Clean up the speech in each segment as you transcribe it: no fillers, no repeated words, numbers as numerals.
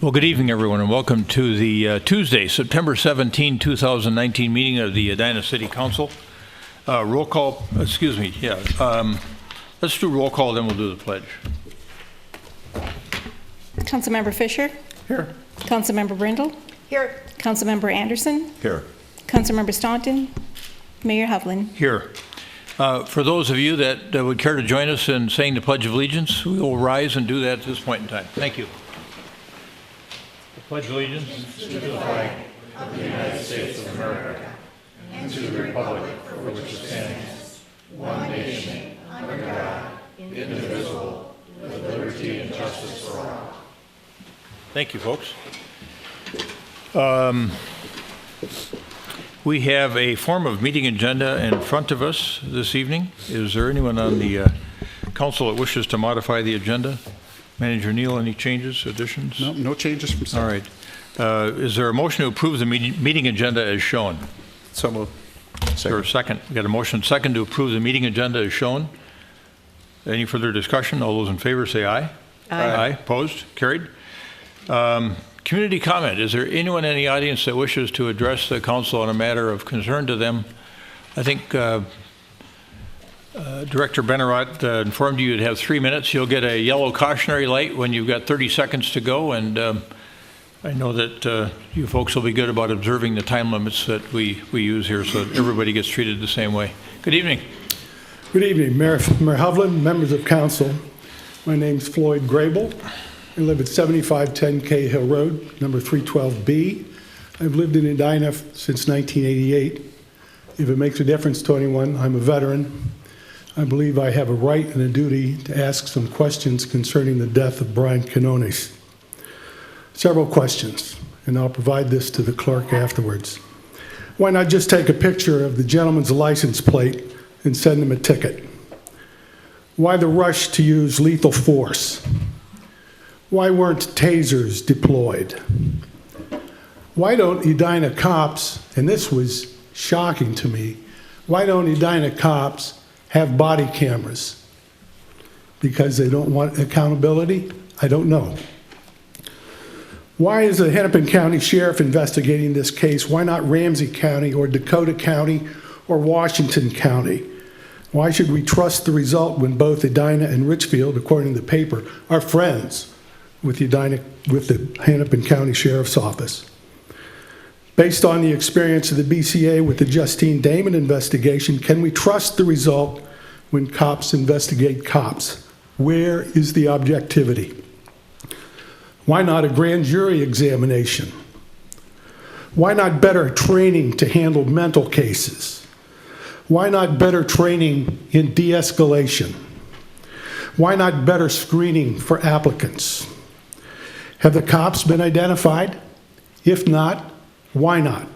Well, good evening, everyone, and welcome to the Tuesday, September 17, 2019 meeting of the Edina City Council. Roll call, let's do roll call, then we'll do the pledge. Councilmember Fisher? Here. Councilmember Brindle? Here. Councilmember Anderson? Here. Councilmember Staunton? Mayor Hovland? Here. For those of you that would care to join us in saying the Pledge of Allegiance, we will rise and do that at this point in time. Thank you. Pledge allegiance to the flag of the United States of America and to the republic for which it stands, one nation, under God, indivisible, with liberty and justice for all. Thank you, folks. We have a form of meeting agenda in front of us this evening. Is there anyone on the council that wishes to modify the agenda? Manager Neal, any changes, additions? No, no changes from Sept. All right. Is there a motion to approve the meeting agenda as shown? So moved. Is there a second? We got a motion second to approve the meeting agenda as shown. Any further discussion? All those in favor say aye. Aye. Aye. Opposed? Carried. Community comment. Is there anyone in the audience that wishes to address the council on a matter of concern to them? I think Director Benarott informed you you'd have 3 minutes. You'll get a yellow cautionary light when you've got 30 seconds to go, and I know that you folks will be good about observing the time limits that we use here so that everybody gets treated the same way. Good evening. Good evening, Mayor Hovland, members of council. My name's Floyd Grable. I live at 7510 Cahill Road, number 312B. I've lived in Edina since 1988. If it makes a difference to anyone, I'm a veteran. I believe I have a right and a duty to ask some questions concerning the death of Brian Quinones. Several questions, and I'll provide this to the clerk afterwards. Why not just take a picture of the gentleman's license plate and send him a ticket? Why the rush to use lethal force? Why weren't tasers deployed? Why don't Edina cops, and this was shocking to me, why don't Edina cops have body cameras? Because they don't want accountability? I don't know. Why is the Hennepin County Sheriff investigating this case? Why not Ramsey County or Dakota County or Washington County? Why should we trust the result when both Edina and Richfield, according to the paper, are friends with the Hennepin County Sheriff's Office? Based on the experience of the BCA with the Justine Damon investigation, can we trust the result when cops investigate cops? Where is the objectivity? Why not a grand jury examination? Why not better training to handle mental cases? Why not better training in de-escalation? Why not better screening for applicants? Have the cops been identified? If not, why not?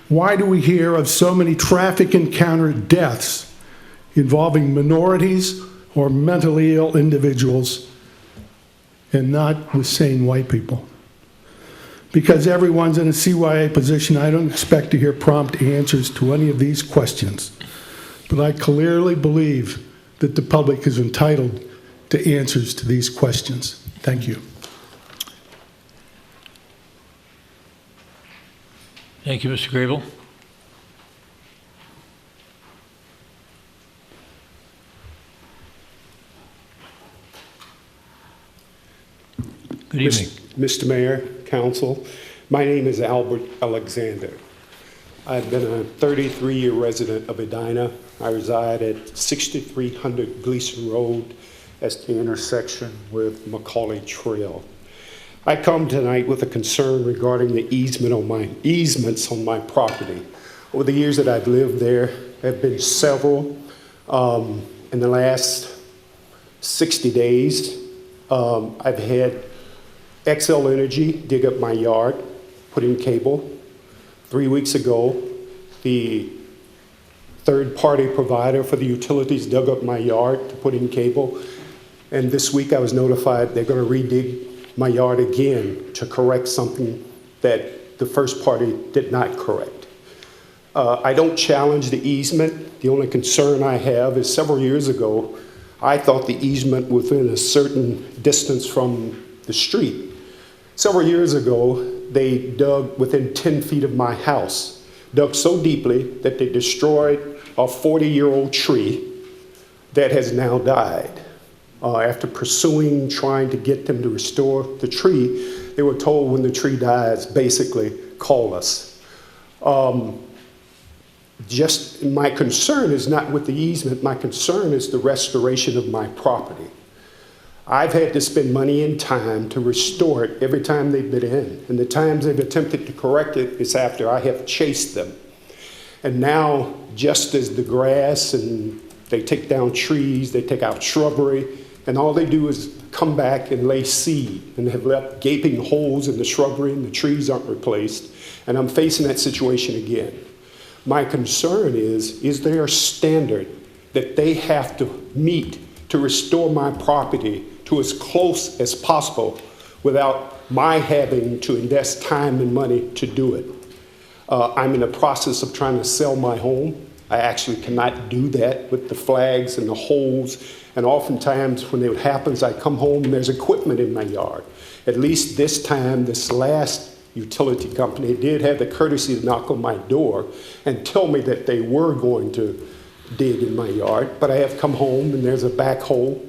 Why do we hear of so many traffic encounter deaths involving minorities or mentally ill individuals and not with sane white people? Because everyone's in a CYA position, I don't expect to hear prompt answers to any of these questions. But I clearly believe that the public is entitled to answers to these questions. Thank you. Thank you, Mr. Grable. Good evening. Mr. Mayor, Council, my name is Albert Alexander. I've been a 33-year resident of Edina. I reside at 6300 Gleason Road. That's the intersection with Macaulay Trail. I come tonight with a concern regarding the easements on my property. Over the years that I've lived there have been several. In the last 60 days, I've had XL Energy dig up my yard, put in cable. 3 weeks ago, the third-party provider for the utilities dug up my yard to put in cable. And this week I was notified they're going to redig my yard again to correct something that the first party did not correct. I don't challenge the easement. The only concern I have is several years ago, I thought the easement within a certain distance from the street Several years ago, they dug within 10 feet of my house, dug so deeply that they destroyed a 40-year-old tree that has now died. After pursuing, trying to get them to restore the tree, they were told when the tree dies, basically, call us. Just my concern is not with the easement, my concern is the restoration of my property. I've had to spend money and time to restore it every time they've been in. And the times they've attempted to correct it is after I have chased them. And now, just as the grass and they take down trees, they take out shrubbery, and all they do is come back and lay seed and have left gaping holes in the shrubbery and the trees aren't replaced. And I'm facing that situation again. My concern is there a standard that they have to meet to restore my property to as close as possible without my having to invest time and money to do it? I'm in the process of trying to sell my home. I actually cannot do that with the flags and the holes. And oftentimes when it happens, I come home and there's equipment in my yard. At least this time, this last utility company did have the courtesy to knock on my door and tell me that they were going to dig in my yard. But I have come home and there's a backhoe,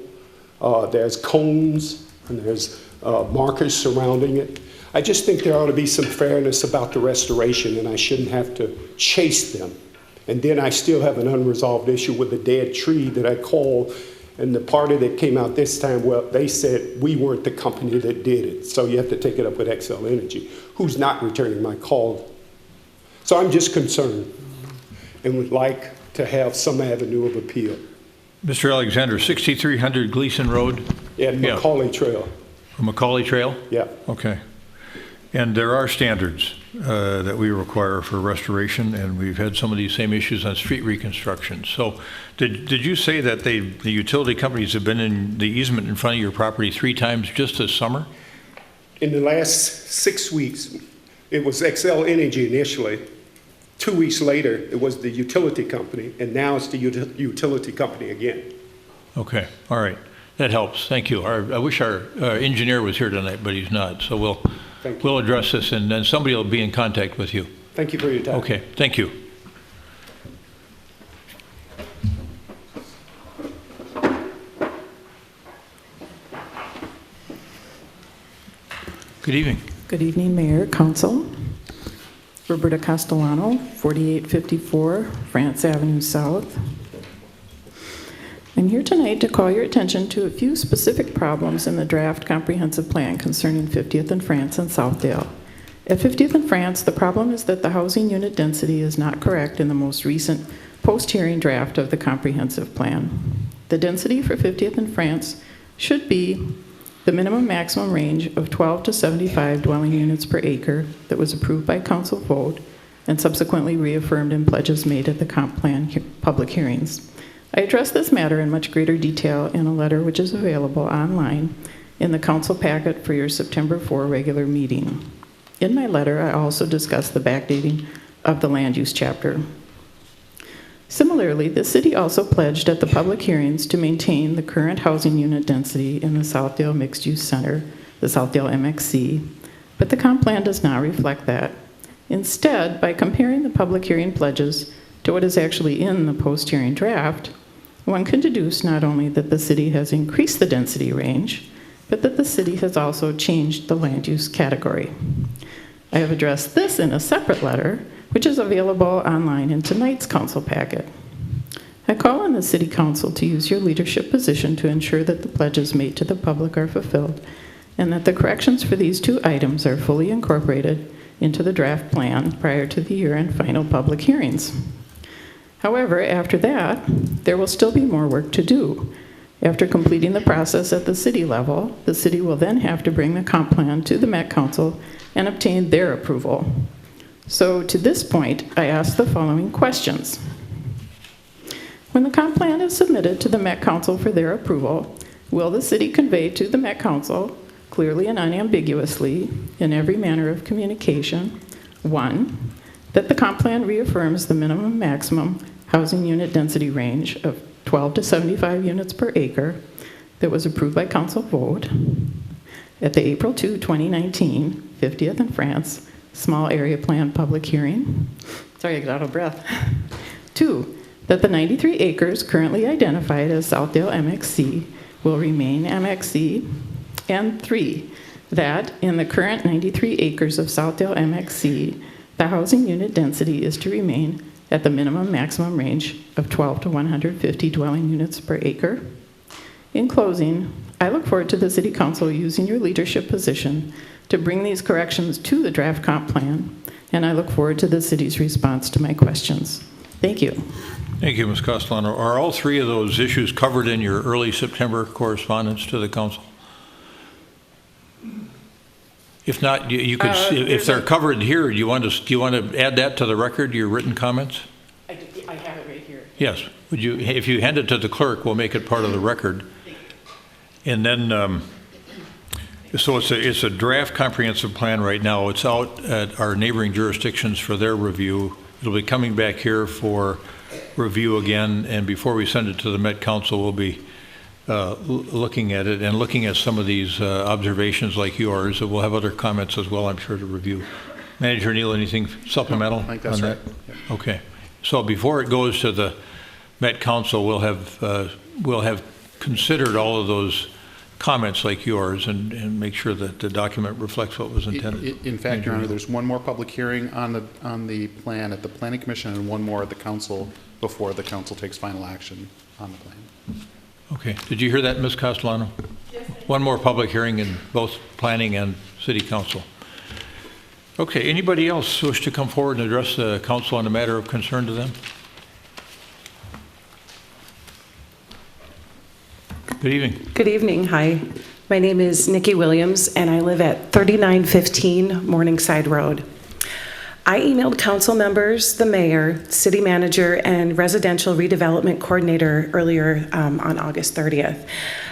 there's cones, and there's markers surrounding it. I just think there ought to be some fairness about the restoration, and I shouldn't have to chase them. And then I still have an unresolved issue with the dead tree that I called, and the party that came out this time, well, they said we weren't the company that did it, so you have to take it up with XL Energy, who's not returning my call. So I'm just concerned and would like to have some avenue of appeal. Mr. Alexander, 6300 Gleason Road? Yeah, Macaulay Trail. Macaulay Trail? Yeah. Okay. And there are standards that we require for restoration, and we've had some of these same issues on street reconstruction. So did you say that the utility companies have been in the easement in front of your property 3 times just this summer? In the last 6 weeks, it was XL Energy initially. 2 weeks later, it was the utility company, and now it's the utility company again. Okay, all right. That helps. Thank you. I wish our engineer was here tonight, but he's not. So we'll address this, and then somebody will be in contact with you. Thank you for your time. Okay, thank you. Good evening. Good evening, Mayor, Council. Roberta Castellano, 4854 France Avenue South. I'm here tonight to call your attention to a few specific problems in the draft comprehensive plan concerning 50th and France and Southdale. At 50th and France, the problem is that the housing unit density is not correct in the most recent post-hearing draft of the comprehensive plan. The density for 50th and France should be the minimum maximum range of 12 to 75 dwelling units per acre that was approved by council vote and subsequently reaffirmed in pledges made at the comp plan public hearings. I addressed this matter in much greater detail in a letter which is available online in the council packet for your September 4 regular meeting. In my letter, I also discussed the backdating of the land use chapter. Similarly, the city also pledged at the public hearings to maintain the current housing unit density in the Southdale Mixed Use Center, the Southdale MXC, but the comp plan does not reflect that. Instead, by comparing the public hearing pledges to what is actually in the post-hearing draft, one can deduce not only that the city has increased the density range, but that the city has also changed the land use category. I have addressed this in a separate letter, which is available online in tonight's council packet. I call on the City Council to use your leadership position to ensure that the pledges made to the public are fulfilled and that the corrections for these 2 items are fully incorporated into the draft plan prior to the year-end final public hearings. However, after that, there will still be more work to do. After completing the process at the city level, the city will then have to bring the comp plan to the Met Council and obtain their approval. So to this point, I ask the following questions. When the comp plan is submitted to the Met Council for their approval, will the city convey to the Met Council, clearly and unambiguously, in every manner of communication, 1, that the comp plan reaffirms the minimum maximum housing unit density range of 12 to 75 units per acre that was approved by council vote, at the April 2, 2019, 50th and France, small area plan public hearing. Sorry, I got out of breath. 2, that the 93 acres currently identified as Southdale MXC will remain MXC. And 3, that in the current 93 acres of Southdale MXC, the housing unit density is to remain at the minimum maximum range of 12 to 150 dwelling units per acre. In closing, I look forward to the City Council using your leadership position to bring these corrections to the draft comp plan, and I look forward to the city's response to my questions. Thank you. Thank you, Ms. Castellano. Are all three of those issues covered in your early September correspondence to the council? If not, you could, if they're covered here, do you want to add that to the record, your written comments? I have it right here. Yes. Would you, if you hand it to the clerk, we'll make it part of the record. And then, so it's a draft comprehensive plan right now. It's out at our neighboring jurisdictions for their review. It'll be coming back here for review again, and before we send it to the Met Council, we'll be looking at it and looking at some of these observations like yours. We'll have other comments as well, I'm sure, to review. Manager Neal, anything supplemental? I think that's on right. that? Yep. Okay. So before it goes to the Met Council, we'll have considered all of those comments like yours and make sure that the document reflects what was intended. In fact, Your Honor, there's one more public hearing on the plan at the Planning Commission and one more at the council before the council takes final action on the plan. Okay. Did you hear that, Ms. Castellano? Yes. One more public hearing in both planning and city council. Okay. Anybody else wish to come forward and address the council on a matter of concern to them? Good evening. Good evening. Hi. My name is Nikki Williams, and I live at 3915 Morningside Road. I emailed council members, the mayor, city manager, and residential redevelopment coordinator earlier on August 30th.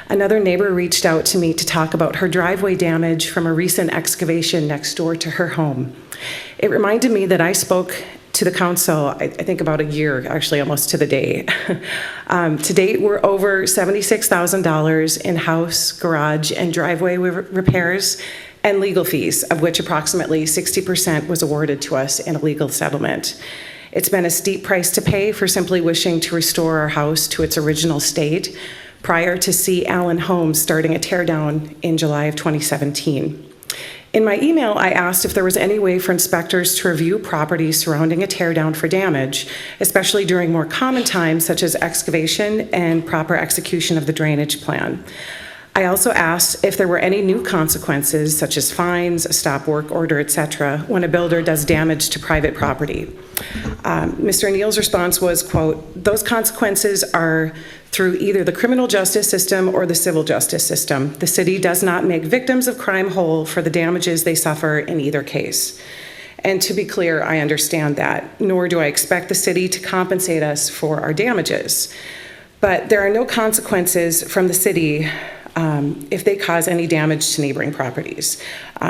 Another neighbor reached out to me to talk about her driveway damage from a recent excavation next door to her home. It reminded me that I spoke to the council, I think about a year, actually almost to the day. To date, we're over $76,000 in house, garage, and driveway repairs and legal fees, of which approximately 60% was awarded to us in a legal settlement. It's been a steep price to pay for simply wishing to restore our house to its original state prior to C. Allen Homes starting a teardown in July of 2017. In my email, I asked if there was any way for inspectors to review properties surrounding a teardown for damage, especially during more common times such as excavation and proper execution of the drainage plan. I also asked if there were any new consequences, such as fines, a stop work order, etc., when a builder does damage to private property. Mr. Neal's response was, quote, "Those consequences are through either the criminal justice system or the civil justice system. The city does not make victims of crime whole for the damages they suffer in either case." And to be clear, I understand that, nor do I expect the city to compensate us for our damages. But there are no consequences from the city if they cause any damage to neighboring properties.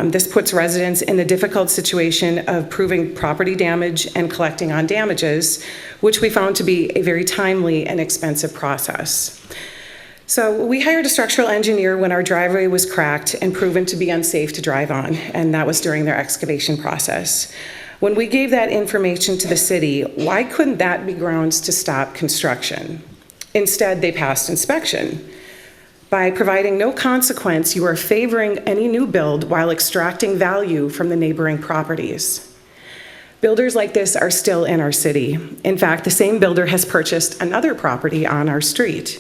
This puts residents in the difficult situation of proving property damage and collecting on damages, which we found to be a very timely and expensive process. So we hired a structural engineer when our driveway was cracked and proven to be unsafe to drive on, and that was during their excavation process. When we gave that information to the city, why couldn't that be grounds to stop construction? Instead, they passed inspection. By providing no consequence, you are favoring any new build while extracting value from the neighboring properties. Builders like this are still in our city. In fact, the same builder has purchased another property on our street.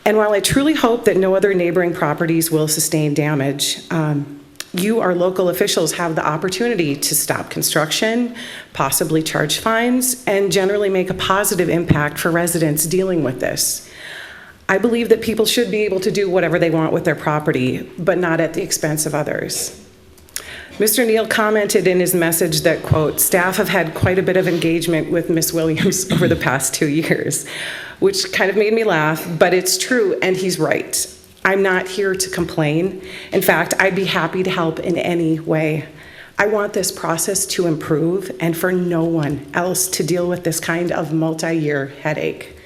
And while I truly hope that no other neighboring properties will sustain damage, you, our local officials, have the opportunity to stop construction, possibly charge fines, and generally make a positive impact for residents dealing with this. I believe that people should be able to do whatever they want with their property, but not at the expense of others. Mr. Neal commented in his message that, quote, "Staff have had quite a bit of engagement with Ms. Williams over the past 2 years," which kind of made me laugh, but it's true, and he's right. I'm not here to complain. In fact, I'd be happy to help in any way. I want this process to improve and for no one else to deal with this kind of multi-year headache.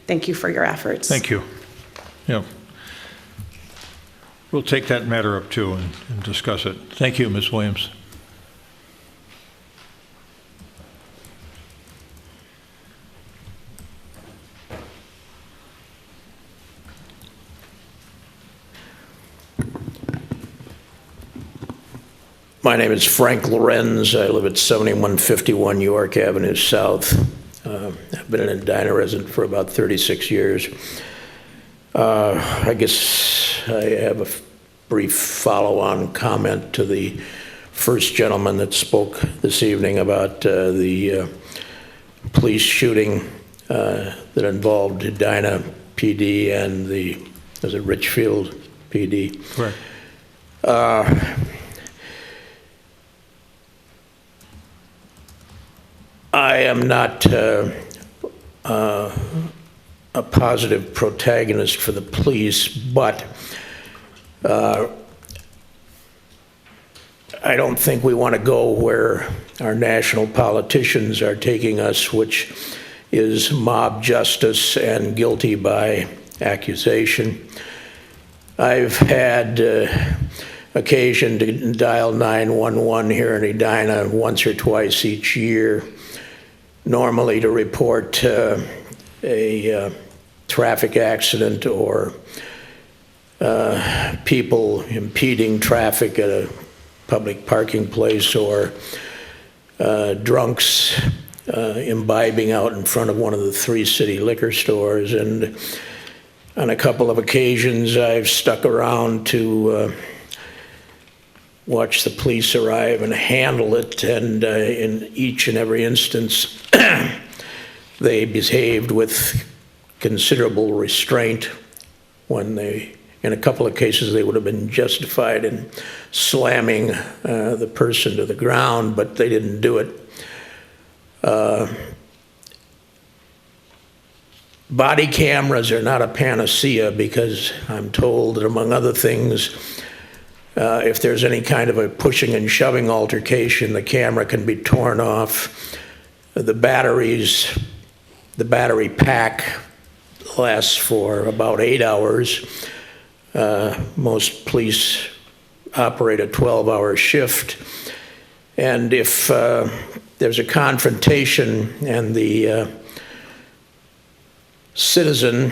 Thank you for your efforts. Thank you. Yeah. we'll take that matter up too and discuss it. Thank you, Ms. Williams. My name is Frank Lorenz. I live at 7151 York Avenue South. I've been an Edina resident for about 36 years. I guess I have a brief follow-on comment to the first gentleman that spoke this evening about the police shooting that involved Edina PD and was it Richfield PD? Correct. I am not a positive protagonist for the police, but I don't think we want to go where our national politicians are taking us, which is mob justice and guilty by accusation. I've had occasion to dial 911 here in Edina once or twice each year, normally to report a traffic accident or people impeding traffic at a public parking place, or drunks imbibing out in front of one of the 3 city liquor stores. And on a couple of occasions, I've stuck around to watch the police arrive and handle it, and in each and every instance, they behaved with considerable restraint. When in a couple of cases, they would have been justified in slamming the person to the ground, but they didn't do it. Body cameras are not a panacea, because I'm told that, among other things, if there's any kind of a pushing and shoving altercation, the camera can be torn off. The battery pack lasts for about 8 hours. Most police operate a 12-hour shift. And if there's a confrontation and the citizen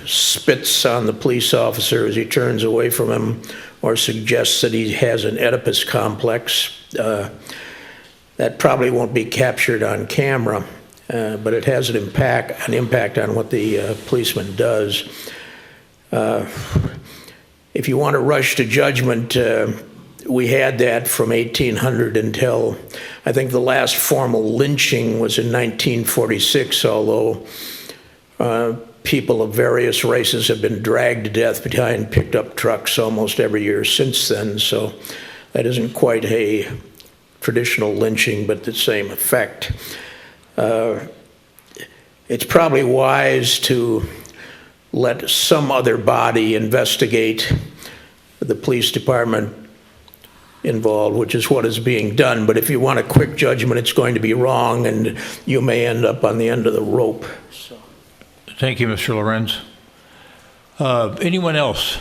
spits on the police officer as he turns away from him, or suggests that he has an Oedipus complex, that probably won't be captured on camera, but it has an impact on what the policeman does. If you want to rush to judgment, we had that from 1800 until I think the last formal lynching was in 1946, although people of various races have been dragged to death behind pickup trucks almost every year since then. So that isn't quite a traditional lynching, but the same effect. It's probably wise to let some other body investigate the police department involved, which is what is being done. But if you want a quick judgment, it's going to be wrong, and you may end up on the end of the rope. So. Thank you, Mr. Lorenz. Anyone else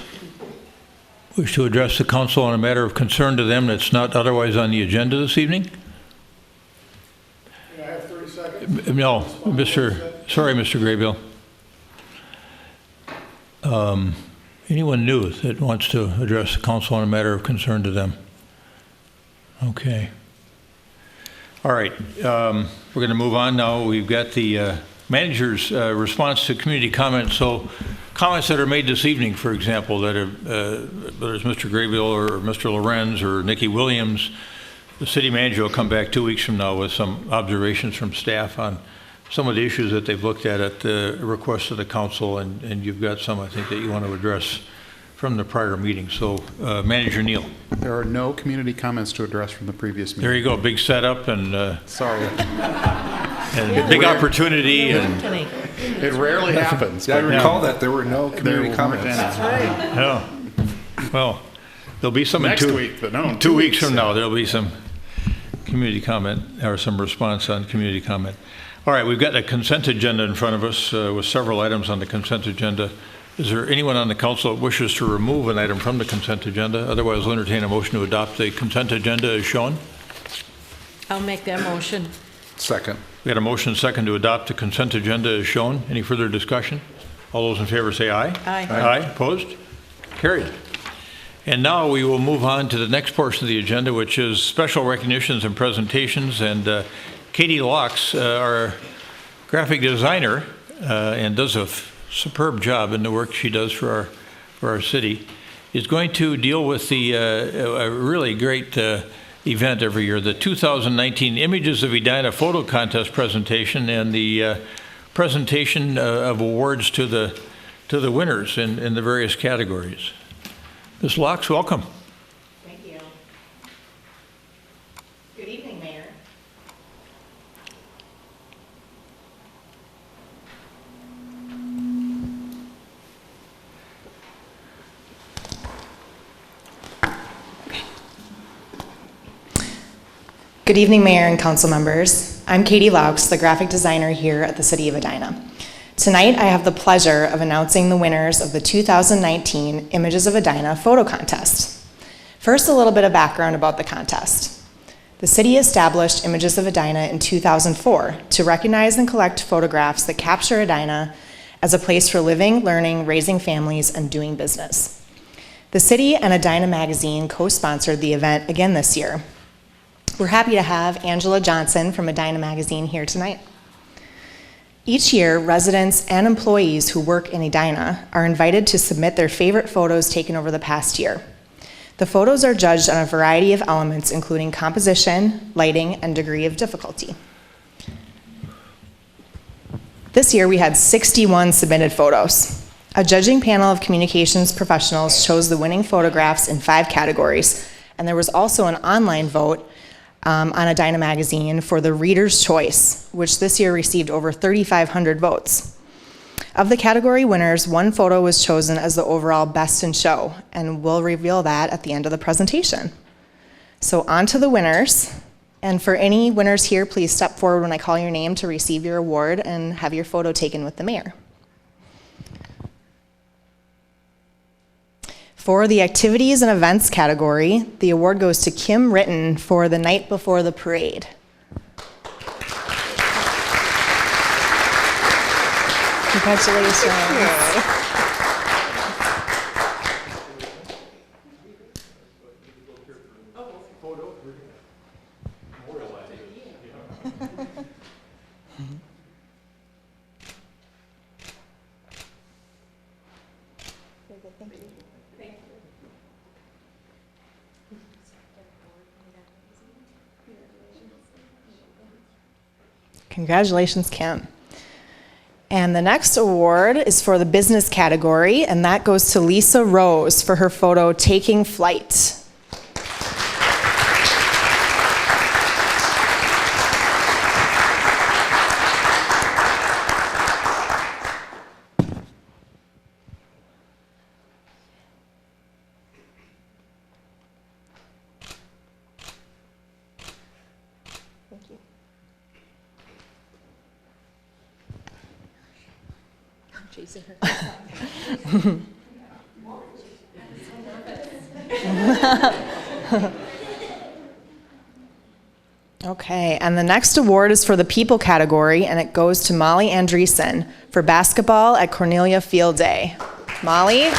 wish to address the council on a matter of concern to them that's not otherwise on the agenda this evening? Can I have 30 seconds? No, sorry, Mr. Graybill. Anyone new that wants to address the council on a matter of concern to them? Okay. All right, we're going to move on now. We've got the manager's response to community comments. So comments that are made this evening, for example, that are, whether it's Mr. Graybill or Mr. Lorenz or Nikki Williams, the city manager will come back 2 weeks from now with some observations from staff on some of the issues that they've looked at the request of the council, and you've got some, I think, that you want to address from the prior meeting. So Manager Neal. There are no community comments to address from the previous meeting. There you go, big setup and Sorry. and big opportunity. And It rarely happens. I recall that there were no community comments. yeah. Well, there'll be some Next in week, but no, 2 weeks from now. There'll be some community comment or some response on community comment. All right, we've got a consent agenda in front of us with several items on the consent agenda. Is there anyone on the council that wishes to remove an item from the consent agenda? Otherwise, I'll entertain a motion to adopt the consent agenda as shown. I'll make that motion. Second. We had a motion and second to adopt the consent agenda as shown. Any further discussion? All those in favor say aye. Aye. Aye. Opposed? Carried. And now we will move on to the next portion of the agenda, which is special recognitions and presentations. And Katie Locks, our graphic designer, and does a superb job in the work she does for our city, is going to deal with the a really great event every year, the 2019 Images of Edina Photo Contest presentation, and the presentation of awards to the winners in the various categories. Ms. Locks, welcome. Thank you. Good evening, Mayor. Good evening, Mayor and council members. I'm Katie Laux, the graphic designer here at the City of Edina. Tonight, I have the pleasure of announcing the winners of the 2019 Images of Edina photo contest. First, a little bit of background about the contest. The city established Images of Edina in 2004 to recognize and collect photographs that capture Edina as a place for living, learning, raising families, and doing business. The city and Edina magazine co-sponsored the event again this year. We're happy to have Angela Johnson from Edina magazine here tonight. Each year, residents and employees who work in Edina are invited to submit their favorite photos taken over the past year. The photos are judged on a variety of elements, including composition, lighting, and degree of difficulty. This year, we had 61 submitted photos. A judging panel of communications professionals chose the winning photographs in 5 categories, and there was also an online vote on Edina magazine for the Reader's Choice, which this year received over 3,500 votes. Of the category winners, 1 photo was chosen as the overall best in show, and we'll reveal that at the end of the presentation. So on to the winners, and for any winners here, please step forward when I call your name to receive your award and have your photo taken with the mayor. For the activities and events category, the award goes to Kim Ritten for the night before the parade. Congratulations. Congratulations, Kim. And the next award is for the business category, and that goes to Lisa Rose for her photo Taking Flight. Thank you. Chasing her. Okay, and the next award is for the people category, and it goes to Molly Andreessen for basketball at Cornelia Field Day. Molly?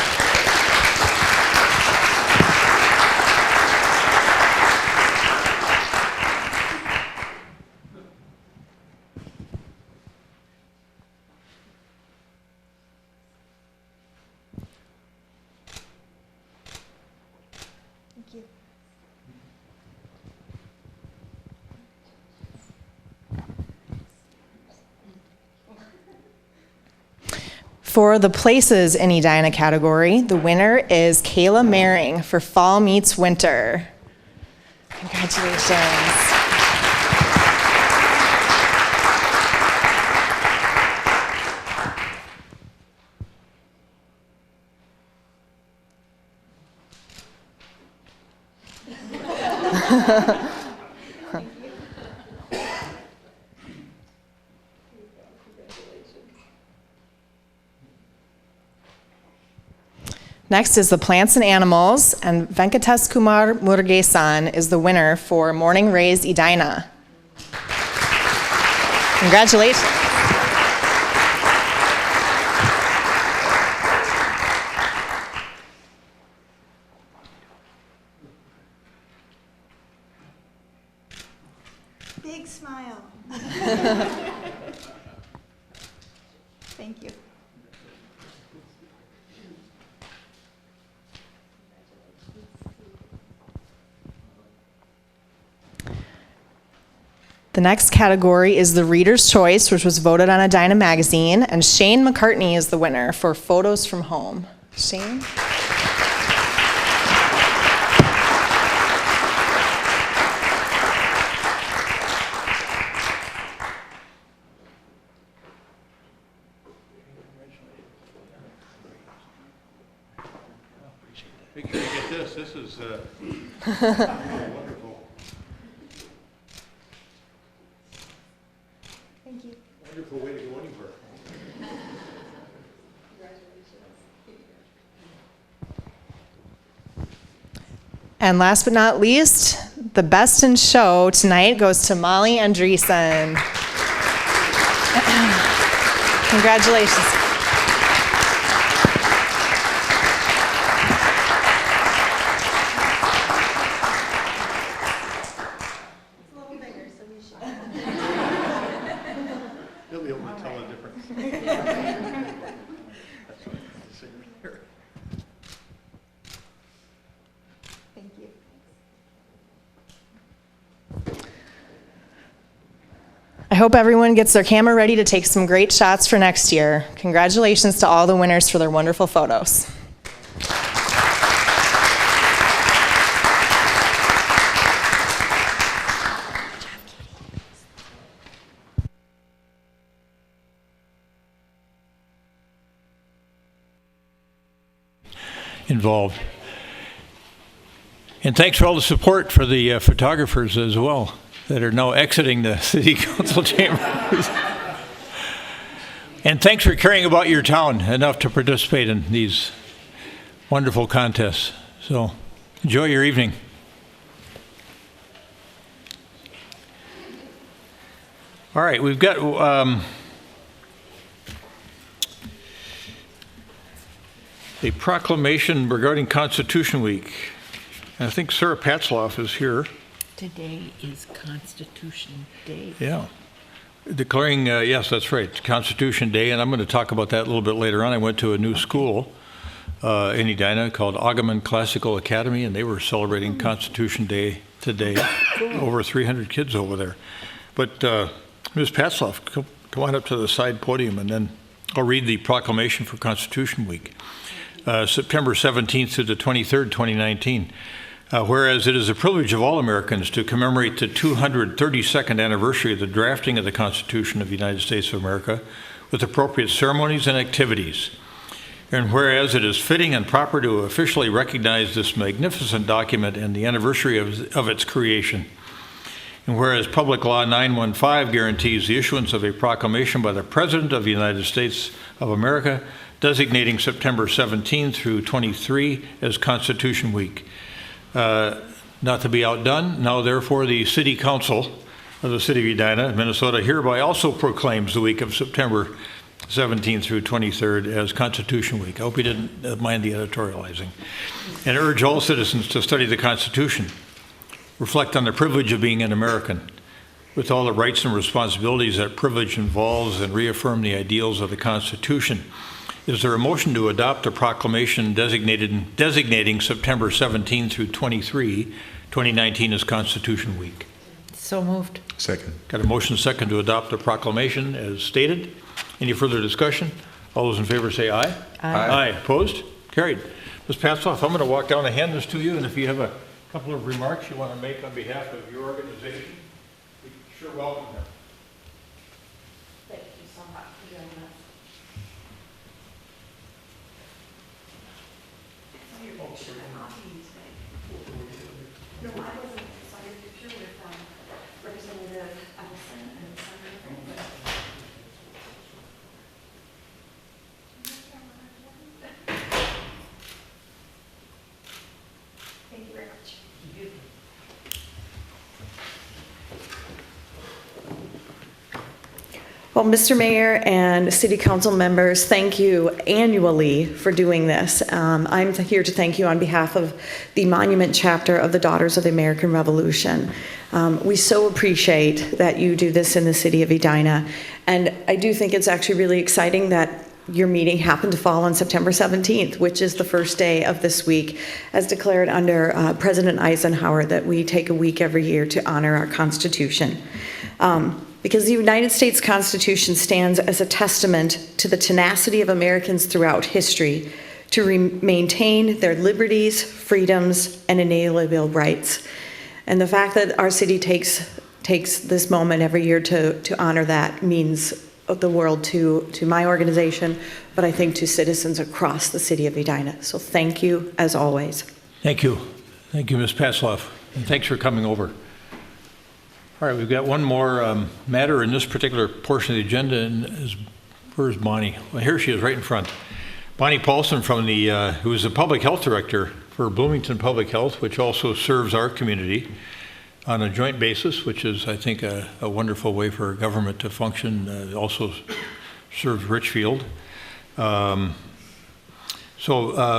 For the places in Edina category, the winner is Kayla Maring for Fall Meets Winter. Congratulations. Next is the plants and animals, and Venkatesh Kumar Murugesan is the winner for Morning Rays Edina. Congratulations. Big smile. Thank you. The next category is the Reader's Choice, which was voted on Edina Magazine, and Shane McCartney is the winner for Photos from Home. Shane? Make sure you get this. This is wonderful. Thank you. Wonderful way to go anywhere. And last but not least, the best in show tonight goes to Molly Andreessen. Congratulations. You'll be able to tell the difference. That's right. Same here. Thank you. I hope everyone gets their camera ready to take some great shots for next year. Congratulations to all the winners for their wonderful photos. Involved. And thanks for all the support for the photographers as well that are now exiting the city council chambers. And thanks for caring about your town enough to participate in these wonderful contests. So enjoy your evening. All right, we've got a proclamation regarding Constitution Week. I think Sarah Patzloff is here. Today is Constitution Day. Yeah. Declaring, yes, that's right, Constitution Day, and I'm going to talk about that a little bit later on. I went to a new school in Edina called Augaman Classical Academy, and they were celebrating Constitution Day today. Over 300 kids over there. But Ms. Patzloff, come on up to the side podium, and then I'll read the proclamation for Constitution Week. September 17th to the 23rd, 2019. Whereas it is a privilege of all Americans to commemorate the 232nd anniversary of the drafting of the Constitution of the United States of America with appropriate ceremonies and activities. And whereas it is fitting and proper to officially recognize this magnificent document and the anniversary of its creation. And whereas Public Law 915 guarantees the issuance of a proclamation by the President of the United States of America designating September 17 through 23 as Constitution Week. Not to be outdone, now therefore the City Council of the City of Edina, Minnesota, hereby also proclaims the week of September 17th through 23rd as Constitution Week. I hope you didn't mind the editorializing. And urge all citizens to study the Constitution, reflect on the privilege of being an American, with all the rights and responsibilities that privilege involves, and reaffirm the ideals of the Constitution. Is there a motion to adopt a proclamation designating September 17 through 23, 2019 as Constitution Week? So moved. Second. Got a motion second to adopt the proclamation as stated. Any further discussion? All those in favor say aye. Aye. Aye. Opposed? Carried. Ms. Patzloff, I'm going to walk down and hand this to you, and if you have a couple of remarks you want to make on behalf of your organization, we sure welcome them. Thank you so much for doing this. No, I wasn't. I saw your picture with Representative Ellison and Senator Franklin. Well, Mr. Mayor and City Council members, thank you annually for doing this. I'm here to thank you on behalf of the Monument Chapter of the Daughters of the American Revolution. We so appreciate that you do this in the city of Edina, and I do think it's actually really exciting that your meeting happened to fall on September 17th, which is the first day of this week, as declared under President Eisenhower, that we take a week every year to honor our Constitution. Because the United States Constitution stands as a testament to the tenacity of Americans throughout history to maintain their liberties, freedoms, and inalienable rights. And the fact that our city takes this moment every year to honor that means the world to my organization, but I think to citizens across the city of Edina. So thank you, as always. Thank you. Thank you, Ms. Pasloff, and thanks for coming over. All right, we've got one more matter in this particular portion of the agenda, and where's Bonnie? Well, here she is, right in front. Bonnie Paulson, who is the Public Health Director for Bloomington Public Health, which also serves our community on a joint basis, which is, I think, a wonderful way for government to function. Also serves Richfield. So,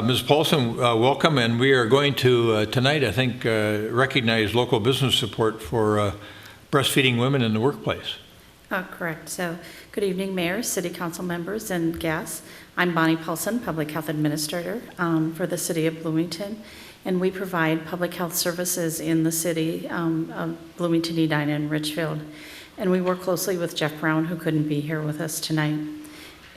Ms. Paulson, welcome, and we are going to, tonight, I think, recognize local business support for breastfeeding women in the workplace. Correct. So, good evening, Mayor, City Council members, and guests. I'm Bonnie Paulson, Public Health Administrator for the City of Bloomington, and we provide public health services in the city of Bloomington, Edina, and Richfield. And we work closely with Jeff Brown, who couldn't be here with us tonight.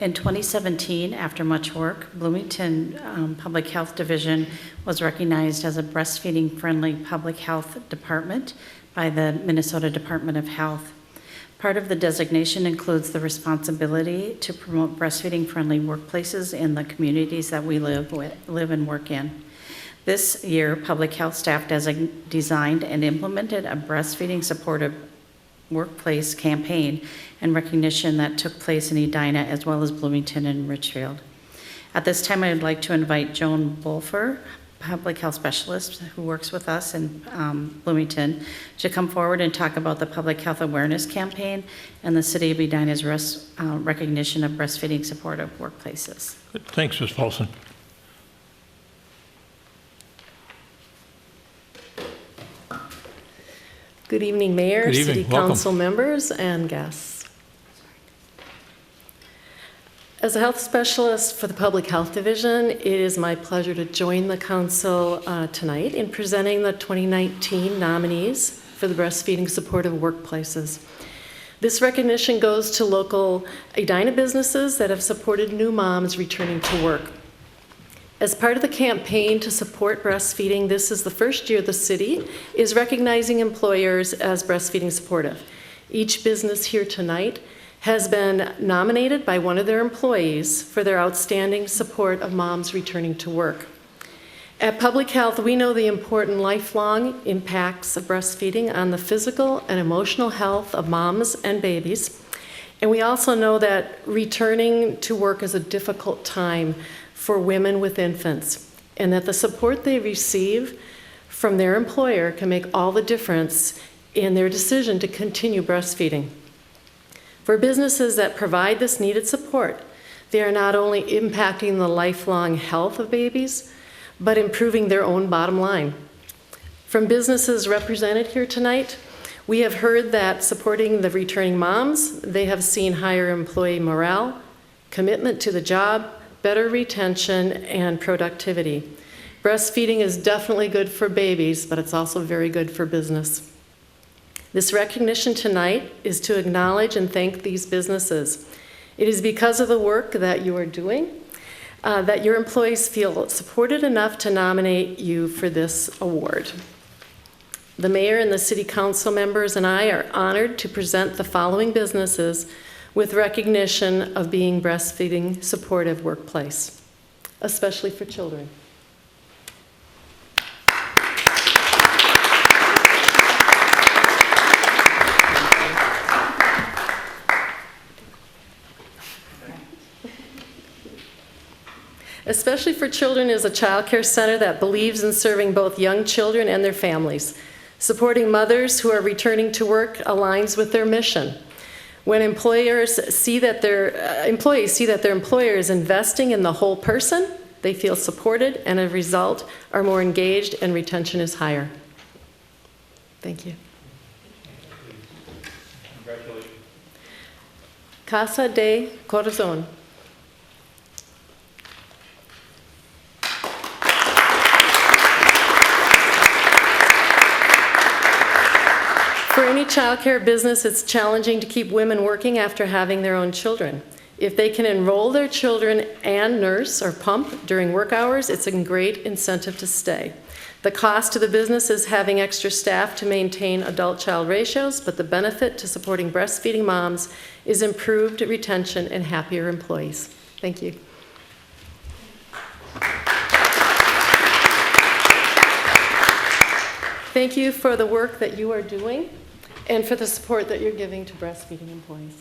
In 2017, after much work, Bloomington Public Health Division was recognized as a breastfeeding-friendly public health department by the Minnesota Department of Health. Part of the designation includes the responsibility to promote breastfeeding-friendly workplaces in the communities that we live and work in. This year, public health staff designed and implemented a breastfeeding supportive workplace campaign and recognition that took place in Edina as well as Bloomington and Richfield. At this time, I would like to invite Joan Bolfer, public health specialist who works with us in Bloomington, to come forward and talk about the public health awareness campaign and the City of Edina's recognition of breastfeeding supportive workplaces. Good. Thanks, Ms. Paulson. Good evening, Mayor, Good evening. City Council members, and guests. As a health specialist for the Public Health Division, it is my pleasure to join the Council tonight in presenting the 2019 nominees for the Breastfeeding Supportive Workplaces. This recognition goes to local Edina businesses that have supported new moms returning to work. As part of the campaign to support breastfeeding, this is the first year the city is recognizing employers as breastfeeding supportive. Each business here tonight has been nominated by one of their employees for their outstanding support of moms returning to work. At Public Health, we know the important lifelong impacts of breastfeeding on the physical and emotional health of moms and babies. And we also know that returning to work is a difficult time for women with infants, and that the support they receive from their employer can make all the difference in their decision to continue breastfeeding. For businesses that provide this needed support, they are not only impacting the lifelong health of babies, but improving their own bottom line. From businesses represented here tonight, we have heard that supporting the returning moms, they have seen higher employee morale, commitment to the job, better retention, and productivity. Breastfeeding is definitely good for babies, but it's also very good for business. This recognition tonight is to acknowledge and thank these businesses. It is because of the work that you are doing that your employees feel supported enough to nominate you for this award. The mayor and the city council members and I are honored to present the following businesses with recognition of being breastfeeding supportive workplace, especially for children. Especially for Children is a child care center that believes in serving both young children and their families. Supporting mothers who are returning to work aligns with their mission. When employees see that their employer is investing in the whole person, they feel supported and as a result are more engaged and retention is higher. Thank you. Congratulations. Casa de Corazon. For any childcare business, it's challenging to keep women working after having their own children. If they can enroll their children and nurse or pump during work hours, it's a great incentive to stay. The cost to the business is having extra staff to maintain adult-child ratios, but the benefit to supporting breastfeeding moms is improved retention and happier employees. Thank you. Thank you for the work that you are doing and for the support that you're giving to breastfeeding employees.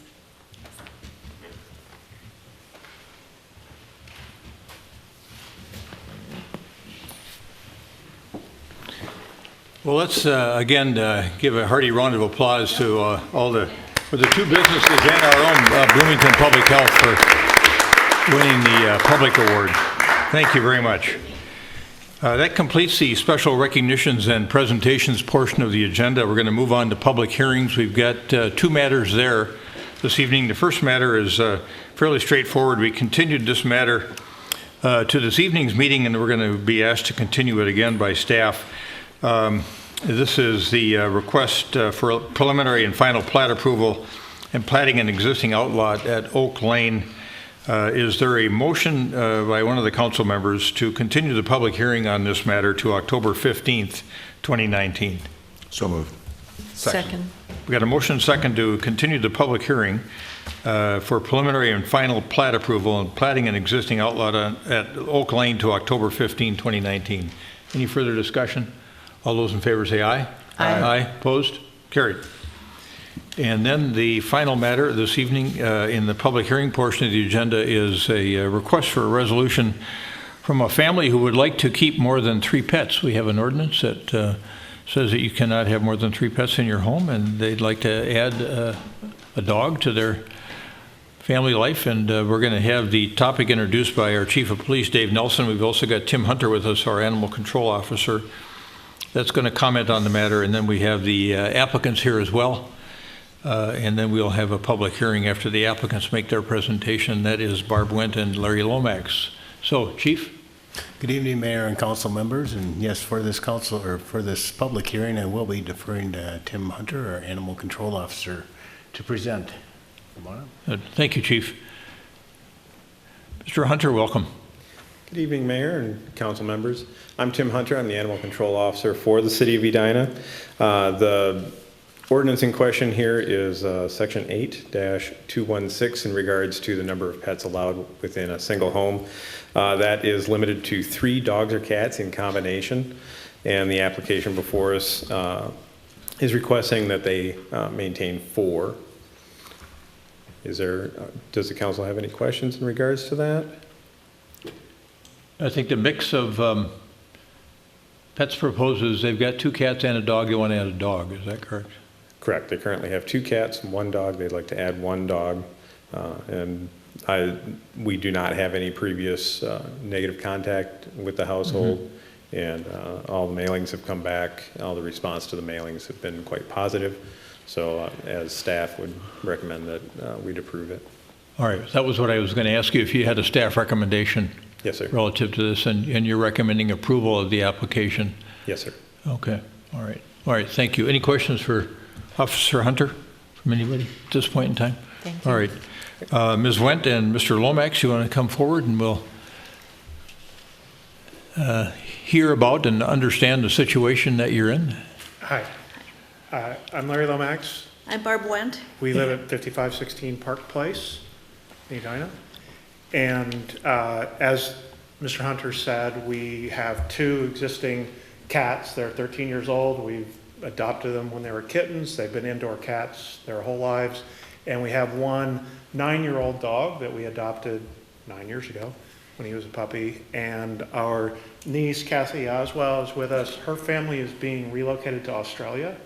Well, let's again give a hearty round of applause to for the two businesses and our own Bloomington Public Health for winning the Public Award. Thank you very much. That completes the special recognitions and presentations portion of the agenda. We're going to move on to public hearings. We've got two matters there this evening. The first matter is fairly straightforward. We continued this matter to this evening's meeting, and we're going to be asked to continue it again by staff. This is the request for preliminary and final plat approval and platting an existing outlot at Oak Lane. Is there a motion by one of the council members to continue the public hearing on this matter to October 15th, 2019? So moved. Second. We got a motion second to continue the public hearing for preliminary and final plat approval and platting an existing outlot at Oak Lane to October 15, 2019. Any further discussion? All those in favor say aye. Aye. Aye. Opposed? Carried. And then the final matter this evening in the public hearing portion of the agenda is a request for a resolution from a family who would like to keep more than 3 pets. We have an ordinance that says that you cannot have more than 3 pets in your home, and they'd like to add a dog to their family life. And we're going to have the topic introduced by our Chief of Police, Dave Nelson. We've also got Tim Hunter with us, our Animal Control Officer, that's going to comment on the matter. And then we have the applicants here as well. And then we'll have a public hearing after the applicants make their presentation. That is Barb Wendt and Larry Lomax. So, Chief? Good evening, Mayor and council members. And yes, for this public hearing, I will be deferring to Tim Hunter, our Animal Control Officer, to present. Come on. Thank you, Chief. Mr. Hunter, welcome. Good evening, Mayor and council members. I'm Tim Hunter. I'm the Animal Control Officer for the City of Edina. The ordinance in question here is Section 8-216 in regards to the number of pets allowed within a single home. That is limited to 3 dogs or cats in combination, and the application before us is requesting that they maintain 4. Does the council have any questions in regards to that? I think the mix of pets proposes they've got 2 cats and a dog. They want to add a dog. Is that correct? Correct. They currently have 2 cats and 1 dog. They'd like to add 1 dog. And we do not have any previous negative contact with the household. And all the mailings have come back. All the response to the mailings have been quite positive. So as staff would recommend that we'd approve it. All right. That was what I was going to ask you, if you had a staff recommendation. Yes, sir. Relative to this, and you're recommending approval of the application. Yes, sir. Okay. All right. All right. Thank you. Any questions for Officer Hunter from anybody at this point in time? Thank you. All right. Ms. Wendt and Mr. Lomax, you want to come forward and we'll hear about and understand the situation that you're in? Hi. I'm Larry Lomax. I'm Barb Wendt. We live at 5516 Park Place, Edina. And as Mr. Hunter said, we have 2 existing cats. They're 13 years old. We've adopted them when they were kittens. They've been indoor cats their whole lives. And we have 1 9-year-old dog that we adopted 9 years ago when he was a puppy. And our niece, Kathy Oswell, is with us. Her family is being relocated to Australia.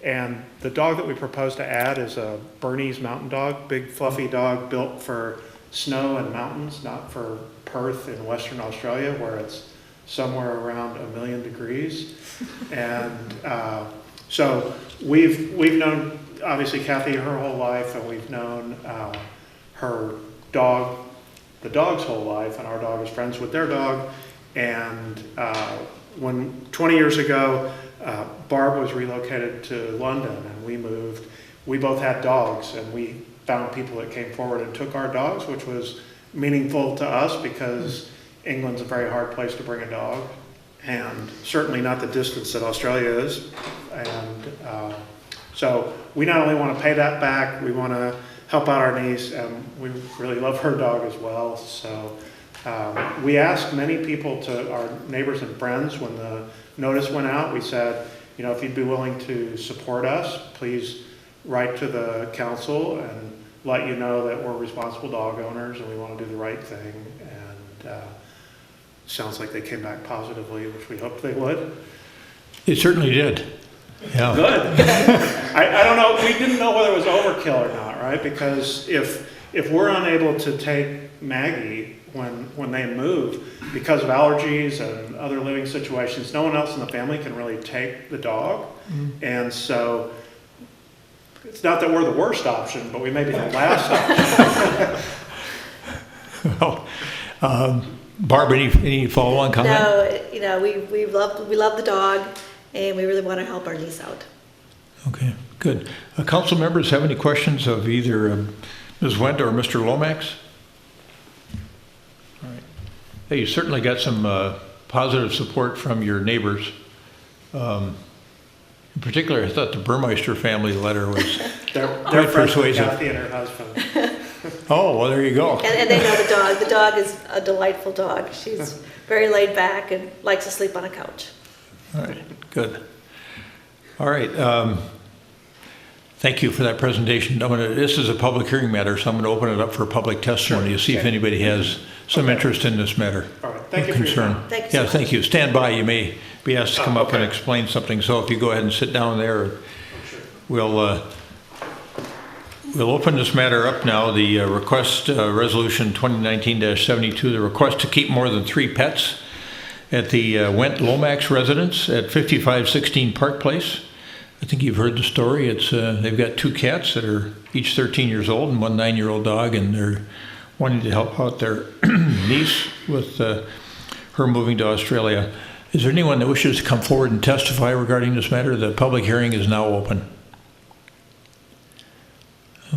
And the dog that we propose to add is a Bernese mountain dog, big fluffy dog built for snow and mountains, not for Perth in Western Australia where it's somewhere around 1,000,000 degrees. And so we've known, obviously, Kathy her whole life, and we've known her dog, the dog's whole life, and our dog is friends with their dog. And when 20 years ago, Barb was relocated to London and we moved, we both had dogs, and we found people that came forward and took our dogs, which was meaningful to us because England's a very hard place to bring a dog, and certainly not the distance that Australia is. And so we not only want to pay that back, we want to help out our niece, and we really love her dog as well. So we asked many people, to our neighbors and friends, when the notice went out, we said, you know, if you'd be willing to support us, please write to the council and let you know that we're responsible dog owners and we want to do the right thing. And sounds like they came back positively, which we hoped they would. It certainly did. Yeah. Good. I don't know, we didn't know whether it was overkill or not, right? Because if we're unable to take Maggie when they move because of allergies and other living situations, no one else in the family can really take the dog. And so it's not that we're the worst option, but we may be the last option. Well, Barb, any follow-on comment? No, you know, we love the dog, and we really want to help our niece out. Okay, good. Council members have any questions of either Ms. Wendt or Mr. Lomax? All right. Hey, you certainly got some positive support from your neighbors. In particular, I thought the Burmeister family letter was They're quite friends with persuasive. Kathy and her husband. Oh, well, there you go. And they know the dog. The dog is a delightful dog. She's very laid back and likes to sleep on a couch. All right, good. All right. Thank you for that presentation. This is a public hearing matter, so I'm going to open it up for public testimony to see if anybody has some interest in this matter. All right, thank you or for your concern. time. Thank you so Yeah, much. thank you. Stand by. You may be asked to come up and explain something. So if you go ahead and sit down there, we'll open this matter up now. The request, resolution 2019-72, the request to keep more than 3 pets at the Wendt Lomax residence at 5516 Park Place. I think you've heard the story. It's they've got 2 cats that are each 13 years old and 1 9-year-old dog, and they're wanting to help out their niece with her moving to Australia. Is there anyone that wishes to come forward and testify regarding this matter? The public hearing is now open.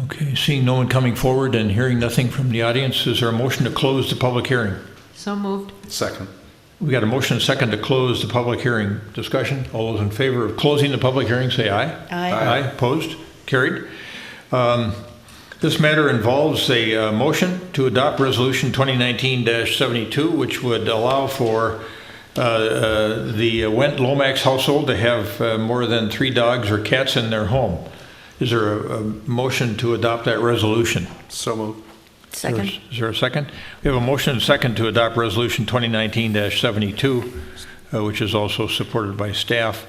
Okay, seeing no one coming forward and hearing nothing from the audience, is there a motion to close the public hearing? So moved. Second. We got a motion and a second to close the public hearing. Discussion? All those in favor of closing the public hearing, say aye. Aye. Aye. Opposed? Carried. This matter involves a motion to adopt Resolution 2019-72, which would allow for the Wendt Lomax household to have more than 3 dogs or cats in their home. Is there a motion to adopt that resolution? So moved. Second. Is there a second? We have a motion and second to adopt Resolution 2019-72, which is also supported by staff.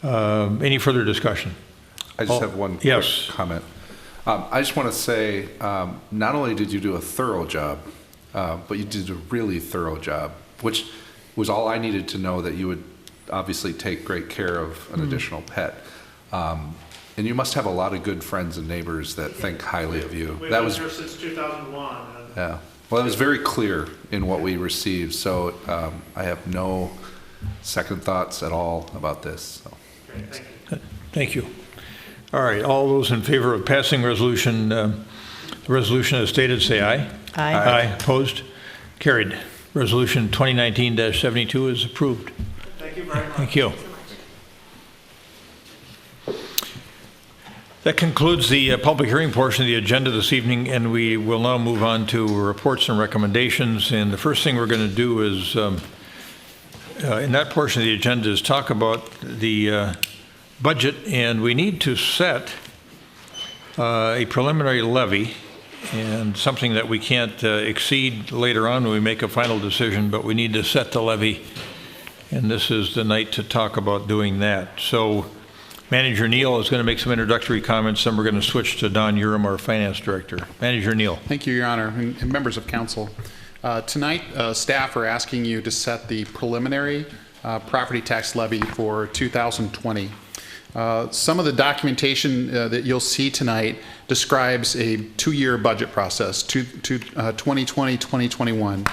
Any further discussion? I just have one quick comment. I just want to say, not only did you do a thorough job, but you did a really thorough job, which was all I needed to know, that you would obviously take great care of an additional pet. And you must have a lot of good friends and neighbors that think highly of you. We've That been was here since 2001. yeah. Well, it was very clear in what we received, so I have no second thoughts at all about this. So. Great, thank you. Thank you. All right, all those in favor of passing resolution, the resolution as stated, say aye. Aye. Aye. Opposed? Carried. Resolution 2019-72 is approved. Thank you very much. Thank you. That concludes the public hearing portion of the agenda this evening, and we will now move on to reports and recommendations. And the first thing we're going to do is, in that portion of the agenda, is talk about the budget, and we need to set a preliminary levy, and something that we can't exceed later on when we make a final decision, but we need to set the levy, and this is the night to talk about doing that. So Manager Neal is going to make some introductory comments, then we're going to switch to Don Urim, our Finance Director. Manager Neal. Thank you, Your Honor, and members of council. Tonight, staff are asking you to set the preliminary property tax levy for 2020. Some of the documentation that you'll see tonight describes a two-year budget process, 2020-2021.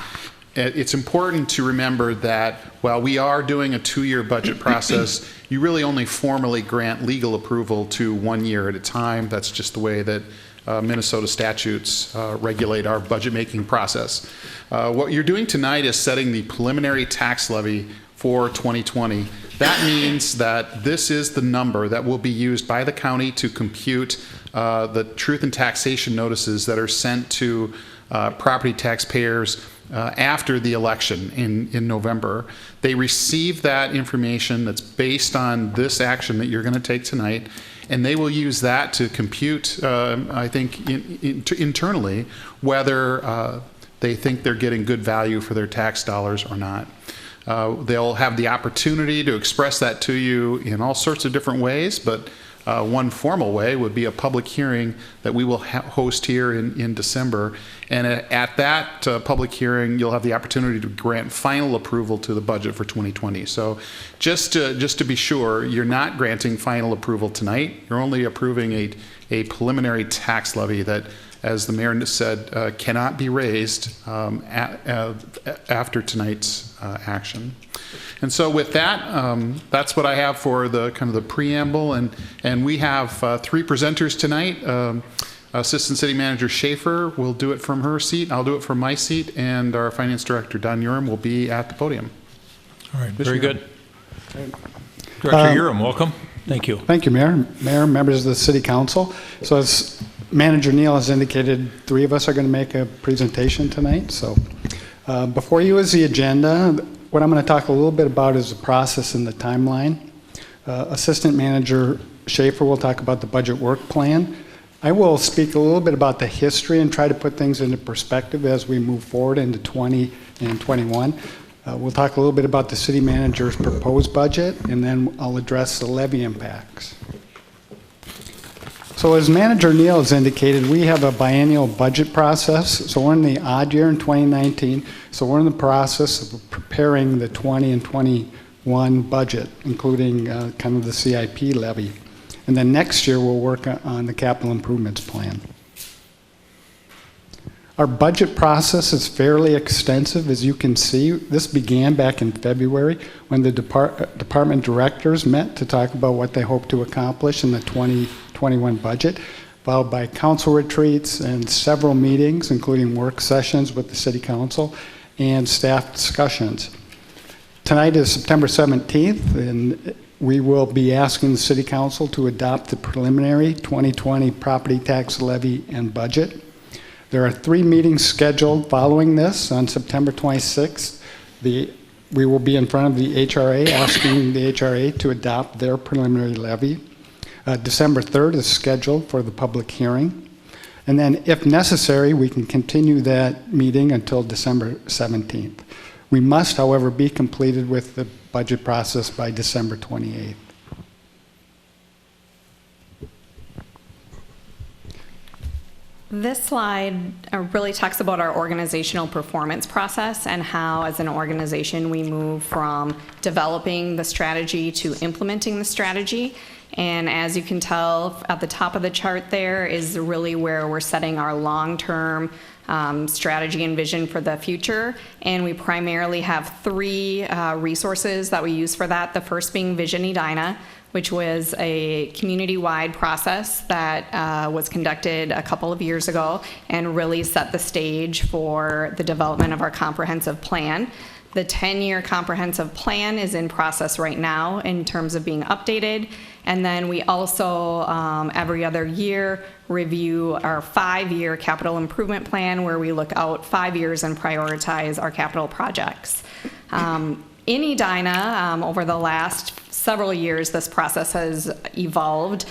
It's important to remember that while we are doing a two-year budget process, you really only formally grant legal approval to 1 year at a time. That's just the way that Minnesota statutes regulate our budget-making process. What you're doing tonight is setting the preliminary tax levy for 2020. That means that this is the number that will be used by the county to compute the truth and taxation notices that are sent to property taxpayers after the election in November. They receive that information that's based on this action that you're going to take tonight, and they will use that to compute, I think, internally, whether they think they're getting good value for their tax dollars or not. They'll have the opportunity to express that to you in all sorts of different ways, but one formal way would be a public hearing that we will host here in December. And at that public hearing, you'll have the opportunity to grant final approval to the budget for 2020. So just to be sure, you're not granting final approval tonight. You're only approving a preliminary tax levy that, as the mayor said, cannot be raised after tonight's action. And so with that, that's what I have for the kind of the preamble. And we have three presenters tonight. Assistant City Manager Schaefer will do it from her seat. I'll do it from my seat. And our Finance Director, Don Urim, will be at the podium. All right, very good. Director Urim, welcome. Thank you. Thank you, Mayor. Mayor, members of the City Council. So as Manager Neal has indicated, three of us are going to make a presentation tonight. So before you is the agenda. What I'm going to talk a little bit about is the process and the timeline. Assistant Manager Schaefer will talk about the budget work plan. I will speak a little bit about the history and try to put things into perspective as we move forward into 20 and 21. We'll talk a little bit about the City Manager's proposed budget, and then I'll address the levy impacts. So as Manager Neal has indicated, we have a biennial budget process. So we're in the odd year in 2019. So we're in the process of preparing the 20 and 21 budget, including kind of the CIP levy. And then next year we'll work on the capital improvements plan. Our budget process is fairly extensive, as you can see. This began back in February when the department directors met to talk about what they hope to accomplish in the 2021 budget, followed by council retreats and several meetings, including work sessions with the City Council and staff discussions. Tonight is September 17th, and we will be asking the City Council to adopt the preliminary 2020 property tax levy and budget. There are 3 meetings scheduled following this. On September 26th, we will be in front of the HRA asking the HRA to adopt their preliminary levy. December 3rd is scheduled for the public hearing. And then if necessary, we can continue that meeting until December 17th. We must, however, be completed with the budget process by December 28th. This slide really talks about our organizational performance process and how, as an organization, we move from developing the strategy to implementing the strategy. And as you can tell, at the top of the chart there is really where we're setting our long-term strategy and vision for the future. And we primarily have 3 resources that we use for that. The first being Vision Edina, which was a community-wide process that was conducted a couple of years ago and really set the stage for the development of our comprehensive plan. The 10-year comprehensive plan is in process right now in terms of being updated. And then we also, every other year, review our 5-year capital improvement plan, where we look out 5 years and prioritize our capital projects. In Edina, over the last several years, this process has evolved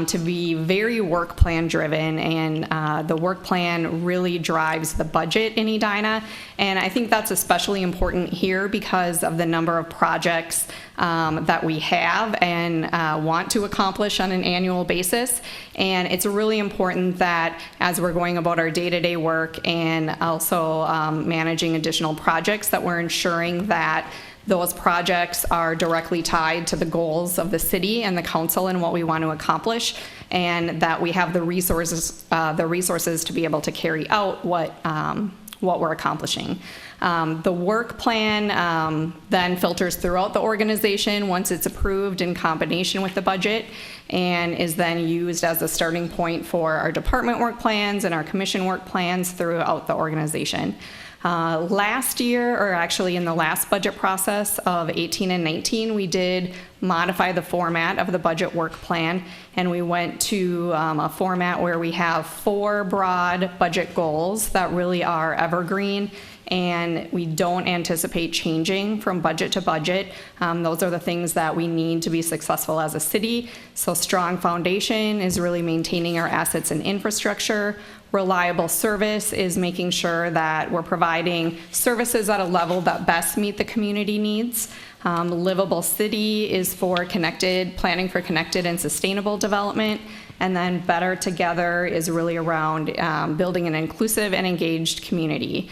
to be very work plan driven, and the work plan really drives the budget in Edina. And I think that's especially important here because of the number of projects that we have and want to accomplish on an annual basis. And it's really important that as we're going about our day-to-day work and also managing additional projects, that we're ensuring that those projects are directly tied to the goals of the city and the council and what we want to accomplish, and that we have the resources to be able to carry out what we're accomplishing. The work plan then filters throughout the organization once it's approved in combination with the budget, and is then used as a starting point for our department work plans and our commission work plans throughout the organization. Last year, or actually in the last budget process of 18 and 19, we did modify the format of the budget work plan, and we went to a format where we have 4 broad budget goals that really are evergreen, and we don't anticipate changing from budget to budget. Those are the things that we need to be successful as a city. So strong foundation is really maintaining our assets and infrastructure. Reliable service is making sure that we're providing services at a level that best meet the community needs. Livable city is for planning for connected and sustainable development. And then better together is really around building an inclusive and engaged community.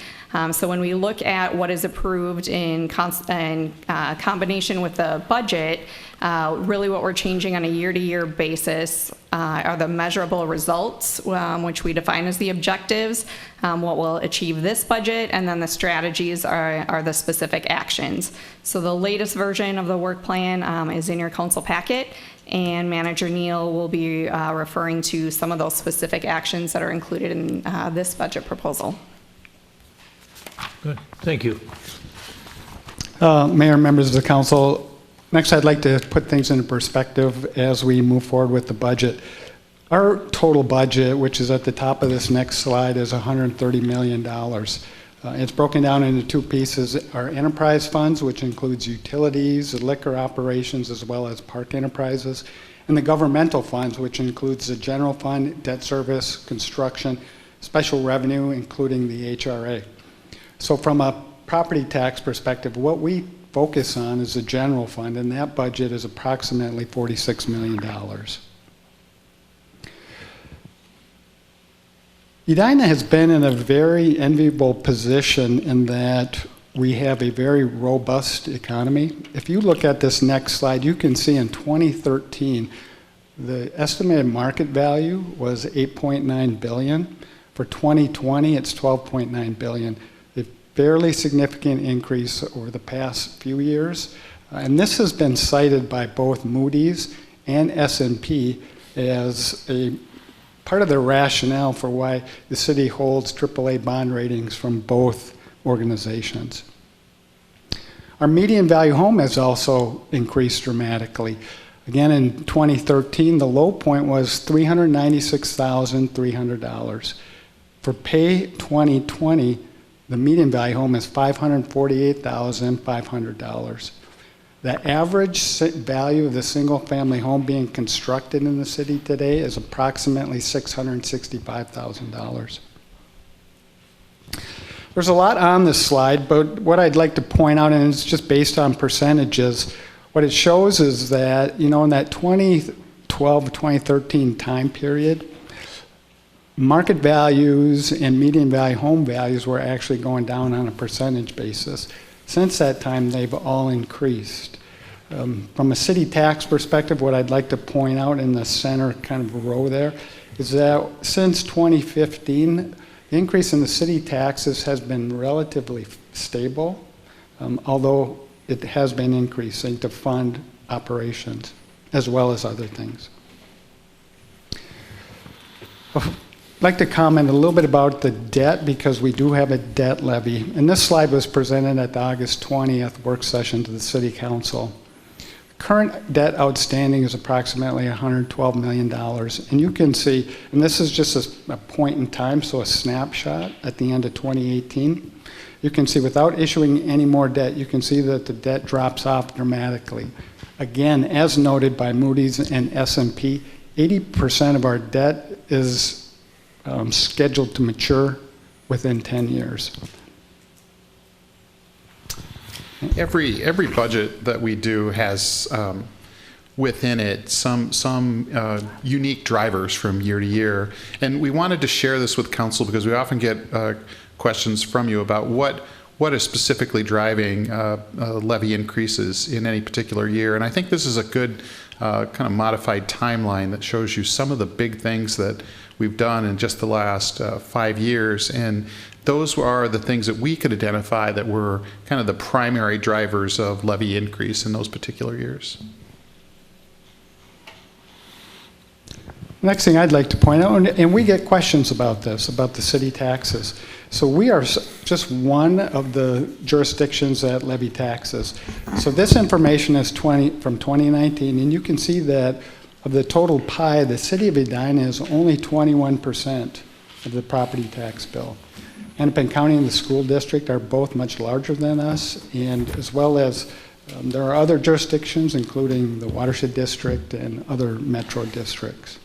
So when we look at what is approved in combination with the budget, really what we're changing on a year-to-year basis are the measurable results, which we define as the objectives, what will achieve this budget, and then the strategies are the specific actions. So the latest version of the work plan is in your council packet, and Manager Neal will be referring to some of those specific actions that are included in this budget proposal. Good, thank you. Mayor, members of the council, next I'd like to put things into perspective as we move forward with the budget. Our total budget, which is at the top of this next slide, is $130 million. It's broken down into 2 pieces. Our enterprise funds, which includes utilities, liquor operations, as well as park enterprises, and the governmental funds, which includes the general fund, debt service, construction, special revenue, including the HRA. So from a property tax perspective, what we focus on is the general fund, and that budget is approximately $46 million. Edina has been in a very enviable position in that we have a very robust economy. If you look at this next slide, you can see in 2013, the estimated market value was $8.9 billion. For 2020, it's $12.9 billion. A fairly significant increase over the past few years. And this has been cited by both Moody's and S&P as a part of the rationale for why the city holds AAA bond ratings from both organizations. Our median value home has also increased dramatically. Again, in 2013, the low point was $396,300. For pay 2020, the median value home is $548,500. The average value of the single-family home being constructed in the city today is approximately $665,000. There's a lot on this slide, but what I'd like to point out, and it's just based on percentages, what it shows is that, in that 2012, 2013 time period, market values and median value home values were actually going down on a percentage basis. Since that time, they've all increased. From a city tax perspective, what I'd like to point out in the center kind of row there is that since 2015, the increase in the city taxes has been relatively stable, although it has been increasing to fund operations as well as other things. I'd like to comment a little bit about the debt because we do have a debt levy. And this slide was presented at the August 20th work session to the City Council. Current debt outstanding is approximately $112 million. And you can see, and this is just a point in time, so a snapshot at the end of 2018. You can see without issuing any more debt, you can see that the debt drops off dramatically. Again, as noted by Moody's and S&P, 80% of our debt is scheduled to mature within 10 years. Every budget that we do has within it some unique drivers from year to year, and we wanted to share this with council because we often get questions from you about what is specifically driving levy increases in any particular year. And I think this is a good kind of modified timeline that shows you some of the big things that we've done in just the last 5 years. And those are the things that we could identify that were kind of the primary drivers of levy increase in those particular years. Next thing I'd like to point out, and we get questions about this, about the city taxes. So we are just one of the jurisdictions that levy taxes. So this information is from 2019, and you can see that of the total pie, the city of Edina is only 21% of the property tax bill. Hennepin County and the school district are both much larger than us, and as well as there are other jurisdictions, including the watershed district and other metro districts.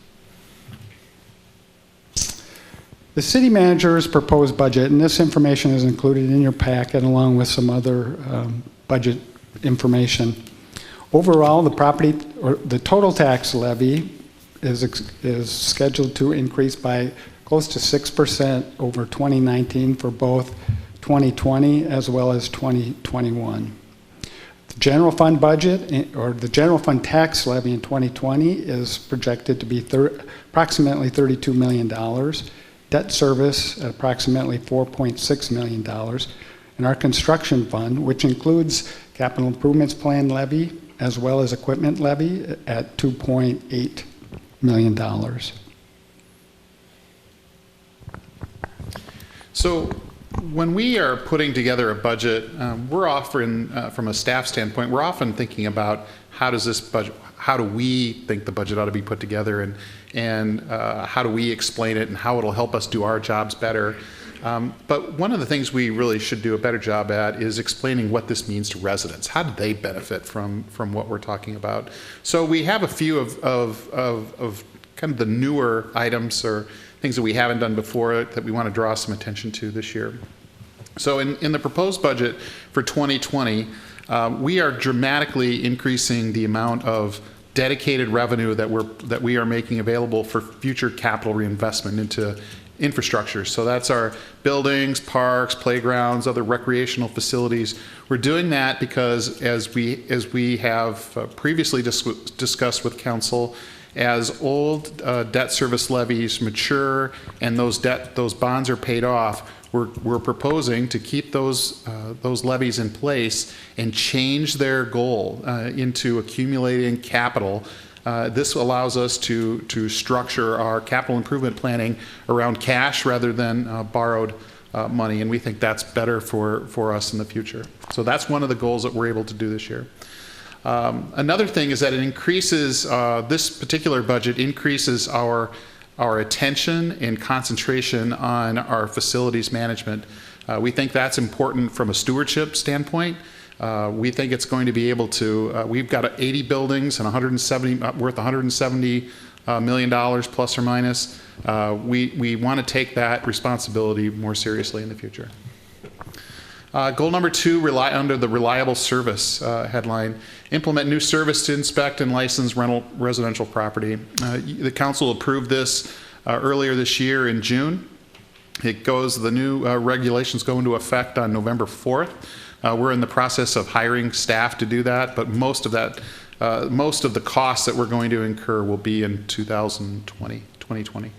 The city manager's proposed budget, and this information is included in your packet along with some other budget information. Overall, the total tax levy is scheduled to increase by close to 6% over 2019 for both 2020 as well as 2021. The general fund budget, or the general fund tax levy in 2020 is projected to be approximately $32 million. Debt service at approximately $4.6 million, and our construction fund, which includes capital improvements plan levy as well as equipment levy, at $2.8 million. So when we are putting together a budget, we're often, from a staff standpoint, we're often thinking about how do we think the budget ought to be put together, and how do we explain it and how it'll help us do our jobs better. But one of the things we really should do a better job at is explaining what this means to residents. How do they benefit from what we're talking about? So we have a few of kind of the newer items or things that we haven't done before that we want to draw some attention to this year. So in the proposed budget for 2020, we are dramatically increasing the amount of dedicated revenue that we are making available for future capital reinvestment into infrastructure. So that's our buildings, parks, playgrounds, other recreational facilities. We're doing that because as we have previously discussed with council, as old debt service levies mature and those bonds are paid off, we're proposing to keep those levies in place and change their goal into accumulating capital. This allows us to structure our capital improvement planning around cash rather than borrowed money, and we think that's better for us in the future. So that's one of the goals that we're able to do this year. Another thing is that it increases, this particular budget increases our attention and concentration on our facilities management. We think that's important from a stewardship standpoint. We think it's going to be able to, we've got 80 buildings and worth $170 million plus or minus. We want to take that responsibility more seriously in the future. Goal number 2, under the reliable service headline, implement new service to inspect and license residential property. The council approved this earlier this year in June. The new regulations go into effect on November 4th. We're in the process of hiring staff to do that, but most of the costs that we're going to incur will be in 2020.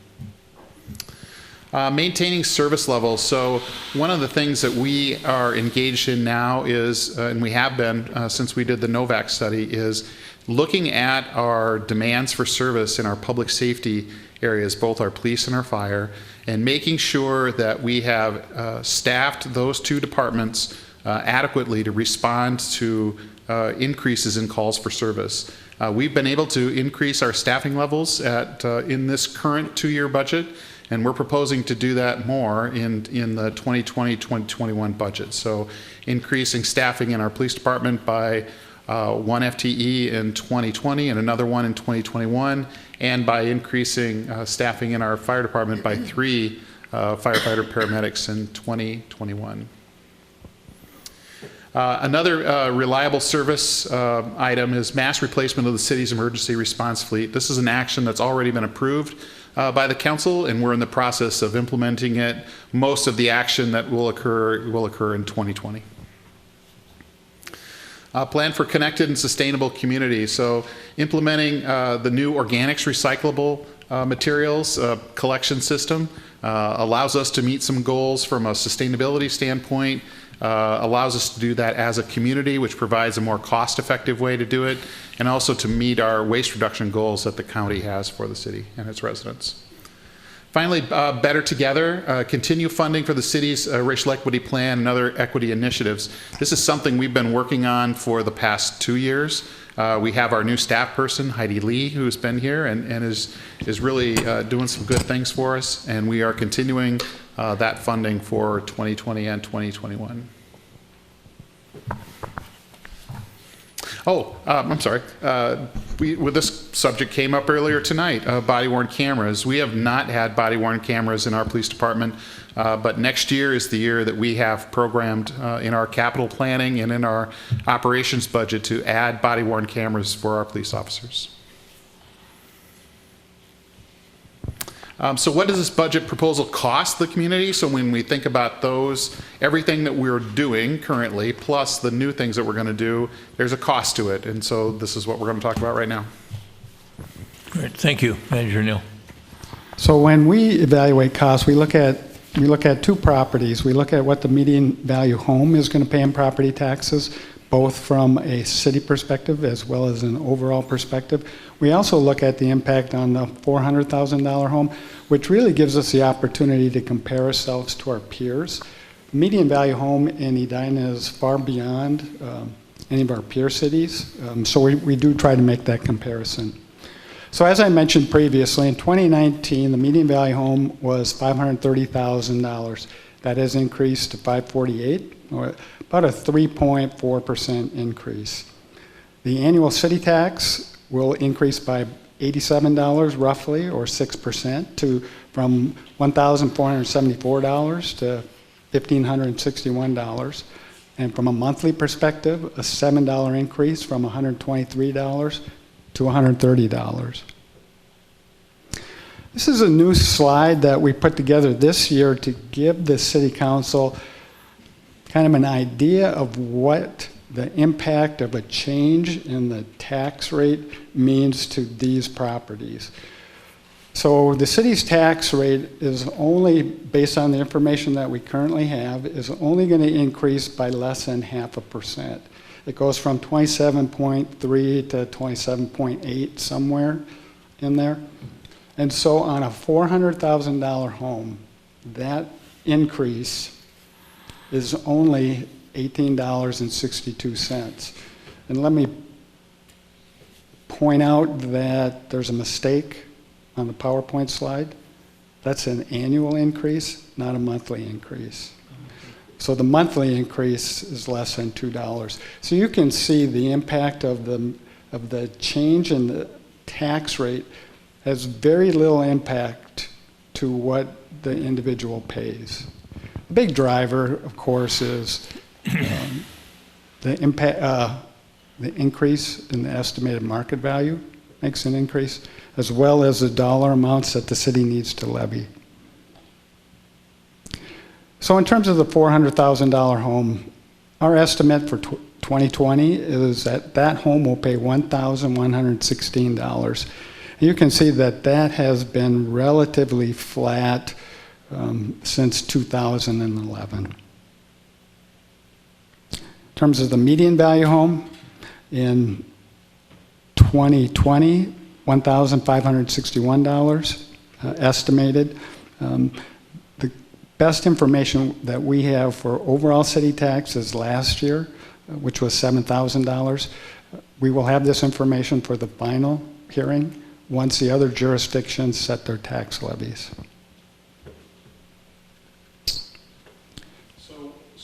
Maintaining service levels. So one of the things that we are engaged in now is, and we have been since we did the Novak study, is looking at our demands for service in our public safety areas, both our police and our fire, and making sure that we have staffed those two departments adequately to respond to increases in calls for service. We've been able to increase our staffing levels in this current 2-year budget, and we're proposing to do that more in the 2020-2021 budget. So increasing staffing in our police department by one FTE in 2020 and another one in 2021, and by increasing staffing in our fire department by 3 firefighter paramedics in 2021. Another reliable service item is mass replacement of the city's emergency response fleet. This is an action that's already been approved by the council, and we're in the process of implementing it. Most of the action that will occur in 2020. Plan for connected and sustainable communities. So implementing the new organics recyclable materials collection system allows us to meet some goals from a sustainability standpoint, allows us to do that as a community, which provides a more cost-effective way to do it, and also to meet our waste reduction goals that the county has for the city and its residents. Finally, Better Together, continue funding for the city's racial equity plan and other equity initiatives. This is something we've been working on for the past 2 years. We have our new staff person, Heidi Lee, who's been here and is really doing some good things for us, and we are continuing that funding for 2020 and 2021. Oh, I'm sorry. This subject came up earlier tonight, body-worn cameras. We have not had body-worn cameras in our police department, but next year is the year that we have programmed in our capital planning and in our operations budget to add body-worn cameras for our police officers. So what does this budget proposal cost the community? So when we think about those, everything that we're doing currently, plus the new things that we're going to do, there's a cost to it. And so this is what we're going to talk about right now. Great. Thank you, Manager Neal. So when we evaluate costs, we look at 2 properties. We look at what the median value home is going to pay in property taxes, both from a city perspective as well as an overall perspective. We also look at the impact on the $400,000 home, which really gives us the opportunity to compare ourselves to our peers. Median value home in Edina is far beyond any of our peer cities, so we do try to make that comparison. So as I mentioned previously, in 2019, the median value home was $530,000. That has increased to $548,000, or about a 3.4% increase. The annual city tax will increase by $87 roughly, or 6%, from $1,474 to $1,561. And from a monthly perspective, a $7 increase from $123 to $130. This is a new slide that we put together this year to give the City Council kind of an idea of what the impact of a change in the tax rate means to these properties. So the city's tax rate is only, based on the information that we currently have, is only going to increase by less than 0.5%. It goes from 27.3 to 27.8, somewhere in there. And so on a $400,000 home, that increase is only $18.62. And let me point out that there's a mistake on the PowerPoint slide. That's an annual increase, not a monthly increase. So the monthly increase is less than $2. So you can see the impact of the change in the tax rate has very little impact to what the individual pays. The big driver, of course, is the increase in the estimated market value makes an increase, as well as the dollar amounts that the city needs to levy. So in terms of the $400,000 home, our estimate for 2020 is that that home will pay $1,116. You can see that that has been relatively flat since 2011. In terms of the median value home, in 2020, $1,561 estimated. The best information that we have for overall city tax is last year, which was $7,000. We will have this information for the final hearing once the other jurisdictions set their tax levies.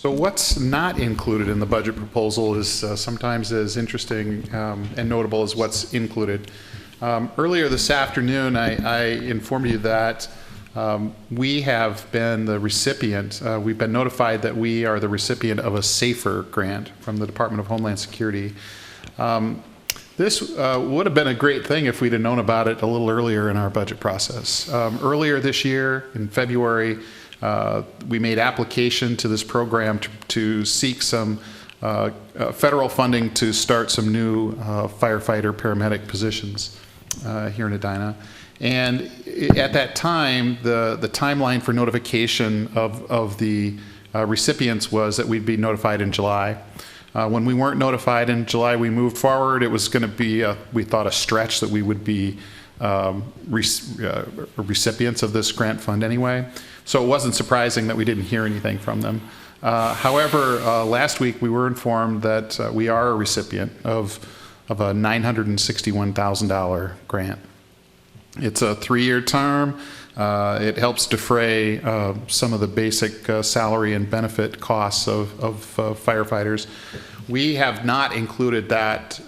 So what's not included in the budget proposal is sometimes as interesting and notable as what's included. Earlier this afternoon, I informed you that we have been the recipient, we've been notified that we are the recipient of a SAFER grant from the Department of Homeland Security. This would have been a great thing if we'd have known about it a little earlier in our budget process. Earlier this year, in February, we made application to this program to seek some federal funding to start some new firefighter paramedic positions here in Edina. And at that time, the timeline for notification of the recipients was that we'd be notified in July. When we weren't notified in July, we moved forward. It was going to be, we thought, a stretch that we would be recipients of this grant fund anyway. So it wasn't surprising that we didn't hear anything from them. However, last week we were informed that we are a recipient of a $961,000 grant. It's a 3-year term. It helps defray some of the basic salary and benefit costs of firefighters. We have not included that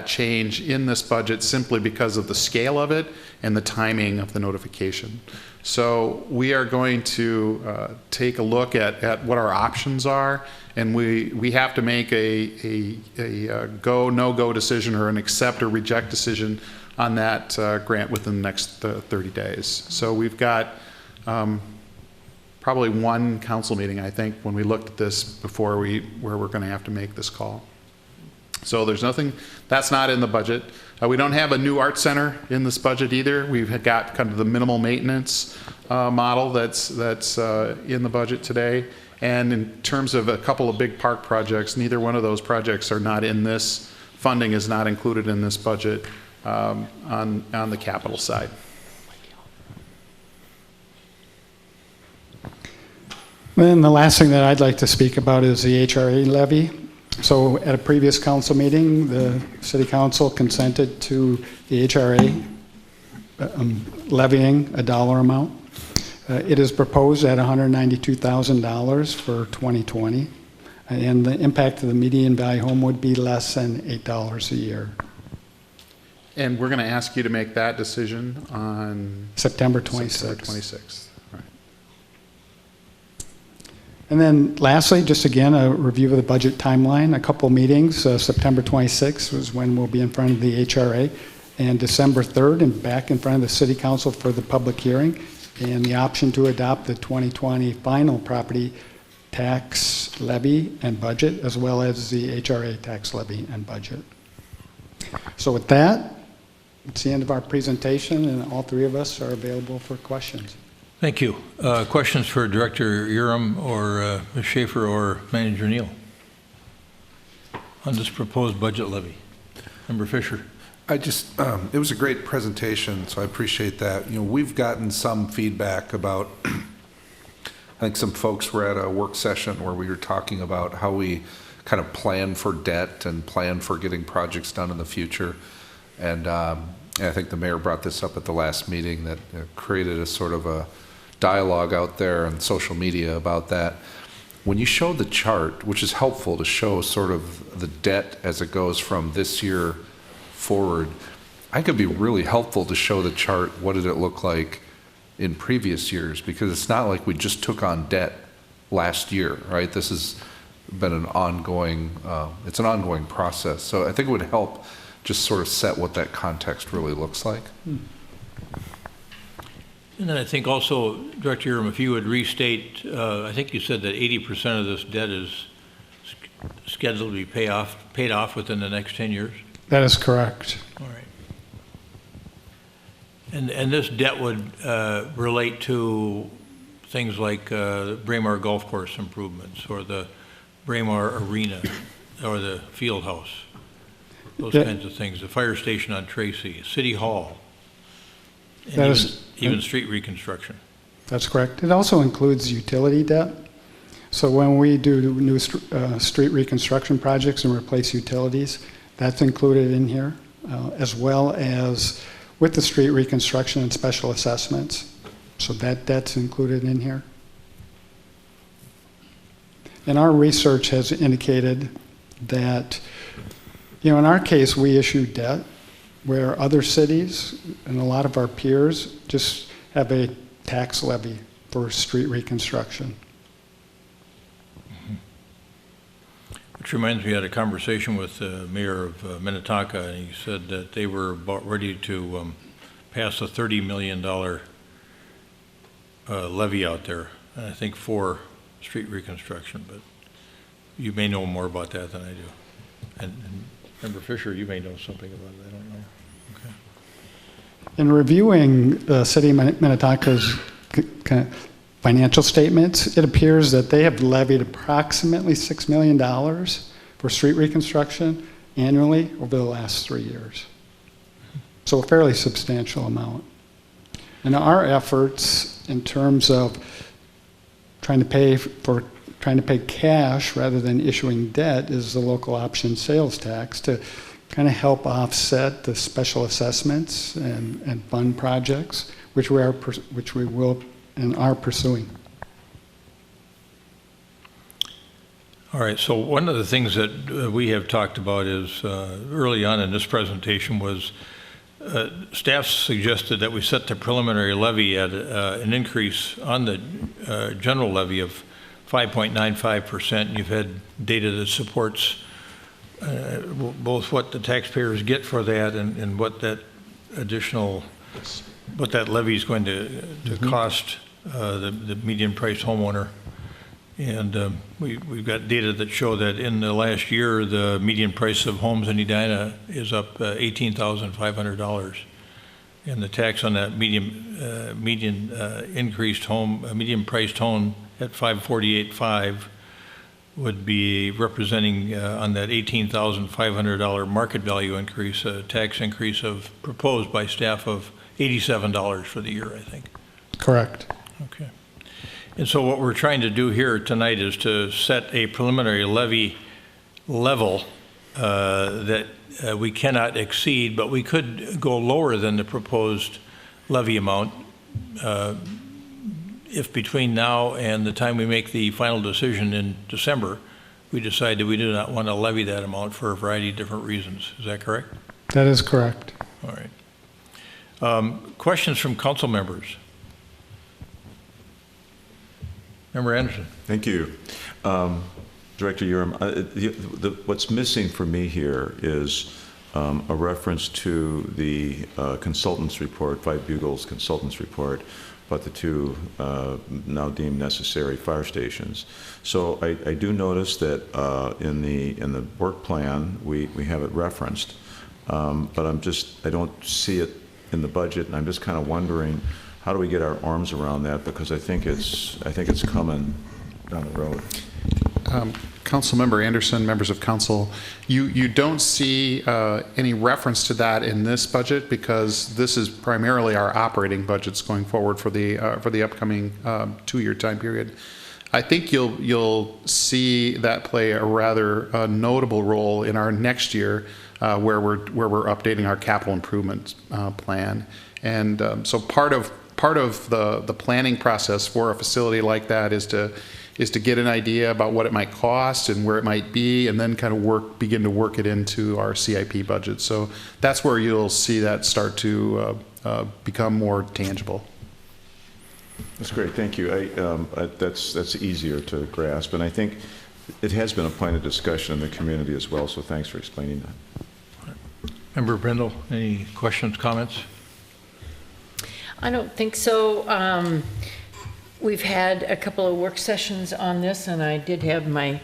change in this budget simply because of the scale of it and the timing of the notification. So we are going to take a look at what our options are, and we have to make a go, no-go decision or an accept or reject decision on that grant within the next 30 days. So we've got probably one council meeting, I think, when we looked at this before where we're going to have to make this call. So there's nothing, that's not in the budget. We don't have a new art center in this budget either. We've got kind of the minimal maintenance model that's in the budget today. And in terms of a couple of big park projects, neither one of those projects are not in this, funding is not included in this budget on the capital side. Then the last thing that I'd like to speak about is the HRA levy. So at a previous council meeting, the city council consented to the HRA levying a dollar amount. It is proposed at $192,000 for 2020, and the impact of the median value home would be less than $8 a year. And we're going to ask you to make that decision on September 26th. September 26th. Right. And then lastly, just again, a review of the budget timeline, a couple meetings. September 26th was when we'll be in front of the HRA, and December 3rd and back in front of the City Council for the public hearing, and the option to adopt the 2020 final property tax levy and budget, as well as the HRA tax levy and budget. So with that, it's the end of our presentation, and all three of us are available for questions. Thank you. Questions for Director Urim or Ms. Schaefer or Manager Neal on this proposed budget levy? Member Fisher. It was a great presentation, so I appreciate that. You know, we've gotten some feedback about, I think some folks were at a work session where we were talking about how we kind of plan for debt and plan for getting projects done in the future. And I think the mayor brought this up at the last meeting that created a sort of a dialogue out there on social media about that. When you show the chart, which is helpful to show sort of the debt as it goes from this year forward, I think it'd be really helpful to show the chart, what did it look like in previous years, because it's not like we just took on debt last year, right? This has been an ongoing, it's an ongoing process. So I think it would help just sort of set what that context really looks like. And then I think also, Director Urim, if you would restate, I think you said that 80% of this debt is scheduled to be paid off within the next 10 years? That is correct. All right. And this debt would relate to things like Braemar Golf Course improvements or the Braemar Arena or the field house, those kinds of things, the fire station on Tracy, City Hall, and even street reconstruction. That's correct. It also includes utility debt. So when we do new street reconstruction projects and replace utilities, that's included in here, as well as with the street reconstruction and special assessments. So that's included in here. And our research has indicated that, in our case, we issue debt where other cities and a lot of our peers just have a tax levy for street reconstruction. Which reminds me, I had a conversation with the mayor of Minnetonka, and he said that they were about ready to pass a $30 million levy out there, I think for street reconstruction, but you may know more about that than I do. And Member Fisher, you may know something about it, I don't know. Okay. In reviewing the city of Minnetonka's financial statements, it appears that they have levied approximately $6 million for street reconstruction annually over the last 3 years. So a fairly substantial amount. And our efforts in terms of trying to pay cash rather than issuing debt is the local option sales tax to kind of help offset the special assessments and fund projects, which we will and are pursuing. All right, so one of the things that we have talked about is early on in this presentation was staff suggested that we set the preliminary levy at an increase on the general levy of 5.95%. You've had data that supports both what the taxpayers get for that and what that additional, what that levy is going to cost the median price homeowner. And we've got data that show that in the last year, the median price of homes in Edina is up $18,500. And the tax on that median priced home at $548,500 would be representing on that $18,500 market value increase, a tax increase of proposed by staff of $87 for the year, I think. Correct. Okay. And so what we're trying to do here tonight is to set a preliminary levy level that we cannot exceed, but we could go lower than the proposed levy amount if between now and the time we make the final decision in December, we decide that we do not want to levy that amount for a variety of different reasons. Is that correct? That is correct. All right. Questions from council members? Member Anderson. Thank you. Director Urim, what's missing for me here is a reference to the consultant's report, Five Bugles consultant's report, about the two now deemed necessary fire stations. So I do notice that in the work plan we have it referenced, but I don't see it in the budget, and I'm just kind of wondering, how do we get our arms around that? Because I think it's coming down the road. Councilmember Anderson, members of council, you don't see any reference to that in this budget because this is primarily our operating budgets going forward for the upcoming 2-year time period. I think you'll see that play a rather notable role in our next year where we're updating our capital improvement plan, and so part of the planning process for a facility like that is to get an idea about what it might cost and where it might be, and then kind of begin to work it into our CIP budget. So that's where you'll see that start to become more tangible. That's great, thank you. That's easier to grasp, and I think it has been a point of discussion in the community as well, so thanks for explaining that. Member Brindle, any questions, comments? I don't think so. We've had a couple of work sessions on this, and I did have my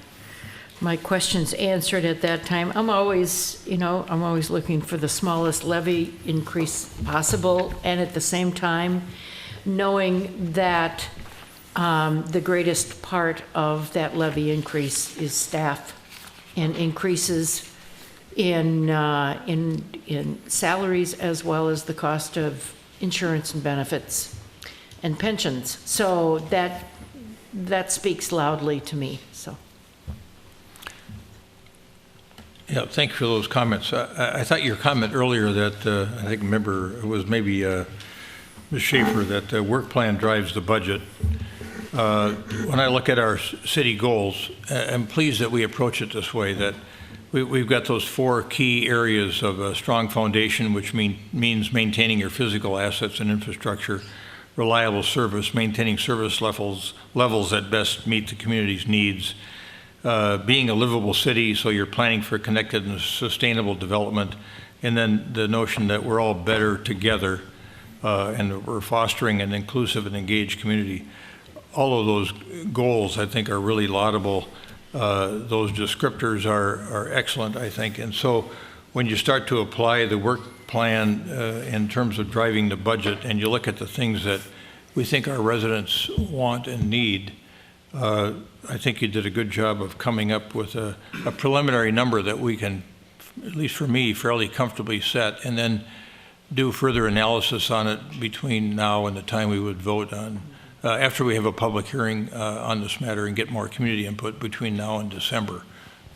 questions answered at that time. I'm always looking for the smallest levy increase possible, and at the same time, knowing that the greatest part of that levy increase is staff and increases in salaries as well as the cost of insurance and benefits and pensions. So that speaks loudly to me. So. Yeah, thank you for those comments. I thought your comment earlier that I think it was maybe Ms. Schaefer, that the work plan drives the budget. when I look at our city goals, I'm pleased that we approach it this way, that we've got those 4 key areas of a strong foundation, which means maintaining your physical assets and infrastructure, reliable service, maintaining service levels that best meet the community's needs, being a livable city, so you're planning for connected and sustainable development, and then the notion that we're all better together and that we're fostering an inclusive and engaged community. All of those goals, I think, are really laudable. Those descriptors are excellent, I think. And so when you start to apply the work plan in terms of driving the budget, and you look at the things that we think our residents want and need, I think you did a good job of coming up with a preliminary number that we can, at least for me, fairly comfortably set, and then do further analysis on it between now and the time we would vote on, after we have a public hearing on this matter and get more community input between now and December,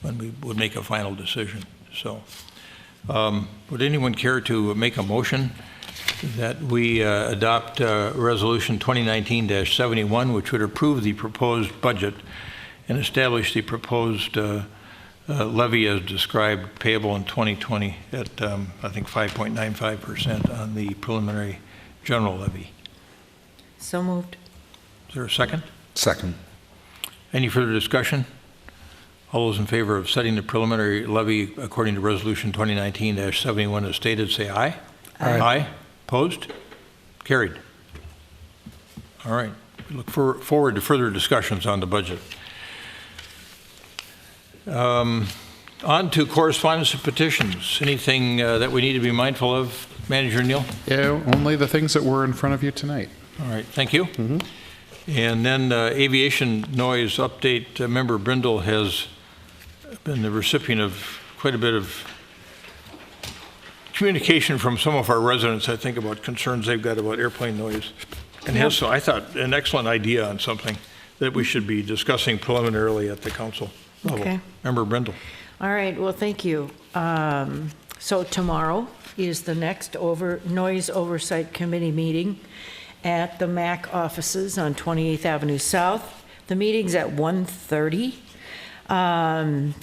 when we would make a final decision. So, would anyone care to make a motion that we adopt Resolution 2019-71, which would approve the proposed budget and establish the proposed levy as described, payable in 2020 at, I think, 5.95% on the preliminary general levy? So moved. Is there a second? Second. Any further discussion? All those in favor of setting the preliminary levy according to Resolution 2019-71 as stated, say aye. Aye. Aye. Opposed? Carried. All right. We look forward to further discussions on the budget. On to correspondence and petitions. Anything that we need to be mindful of, Manager Neal? Yeah, only the things that were in front of you tonight. All right, thank you. And then aviation noise update. Member Brindle has been the recipient of quite a bit of communication from some of our residents, I think, about concerns they've got about airplane noise. And has, so I thought, an excellent idea on something that we should be discussing preliminarily at the council level. Okay. Member Brindle. All right, well, thank you. So tomorrow is the next Noise Oversight Committee meeting at the MAC offices on 28th Avenue South. The meeting's at 1:30. And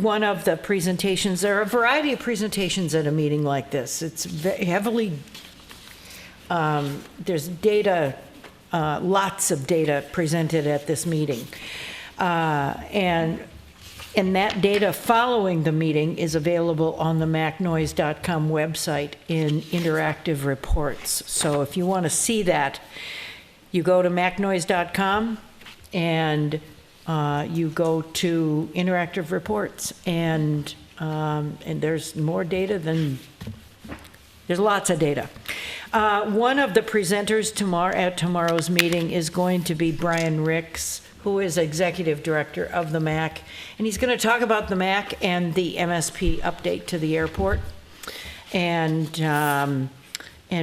one of the presentations, there are a variety of presentations at a meeting like this. It's heavily, there's data, lots of data presented at this meeting. And that data following the meeting is available on the macnoise.com website in interactive reports. So if you want to see that, you go to macnoise.com and you go to interactive reports, and there's more data than, there's lots of data. One of the presenters at tomorrow's meeting is going to be Brian Ricks, who is Executive Director of the MAC, and he's going to talk about the MAC and the MSP update to the airport, and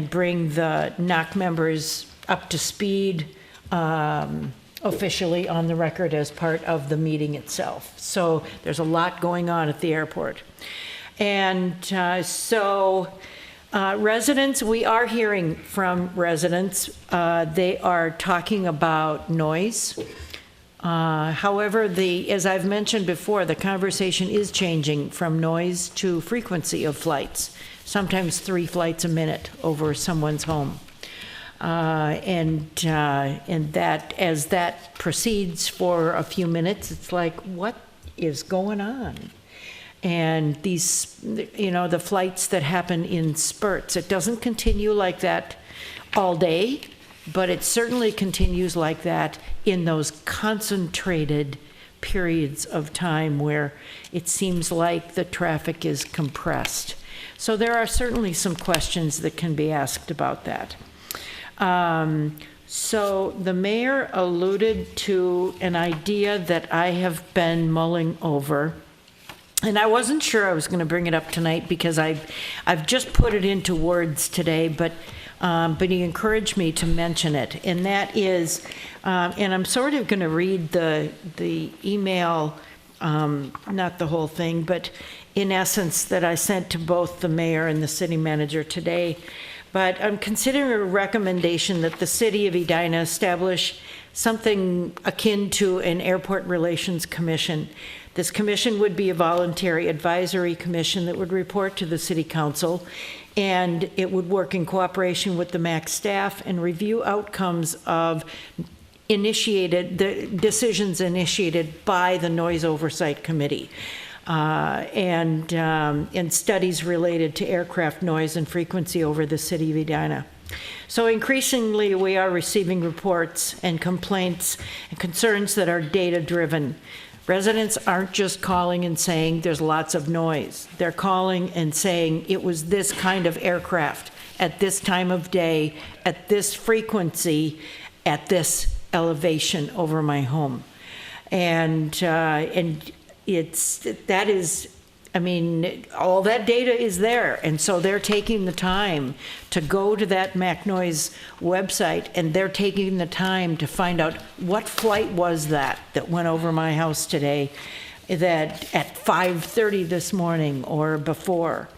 bring the NOC members up to speed officially on the record as part of the meeting itself. So there's a lot going on at the airport. And residents, we are hearing from residents. They are talking about noise. However, as I've mentioned before, the conversation is changing from noise to frequency of flights, sometimes 3 flights a minute over someone's home. And that, as that proceeds for a few minutes, it's like, what is going on? And these, the flights that happen in spurts, it doesn't continue like that all day, but it certainly continues like that in those concentrated periods of time where it seems like the traffic is compressed. So there are certainly some questions that can be asked about that. So the mayor alluded to an idea that I have been mulling over, and I wasn't sure I was going to bring it up tonight because I've just put it into words today, but he encouraged me to mention it, and that is, and I'm sort of going to read the email, not the whole thing, but in essence that I sent to both the mayor and the city manager today. but I'm considering a recommendation that the City of Edina establish something akin to an Airport Relations Commission. This commission would be a voluntary advisory commission that would report to the City Council, and it would work in cooperation with the MAC staff and review outcomes of the decisions initiated by the Noise Oversight Committee and studies related to aircraft noise and frequency over the City of Edina. So increasingly, we are receiving reports and complaints and concerns that are data-driven. Residents aren't just calling and saying there's lots of noise. They're calling and saying it was this kind of aircraft at this time of day, at this frequency, at this elevation over my home. And I mean, all that data is there, and so they're taking the time to go to that MacNoise website, and they're taking the time to find out what flight was that went over my house today, that at 5:30 this morning or before.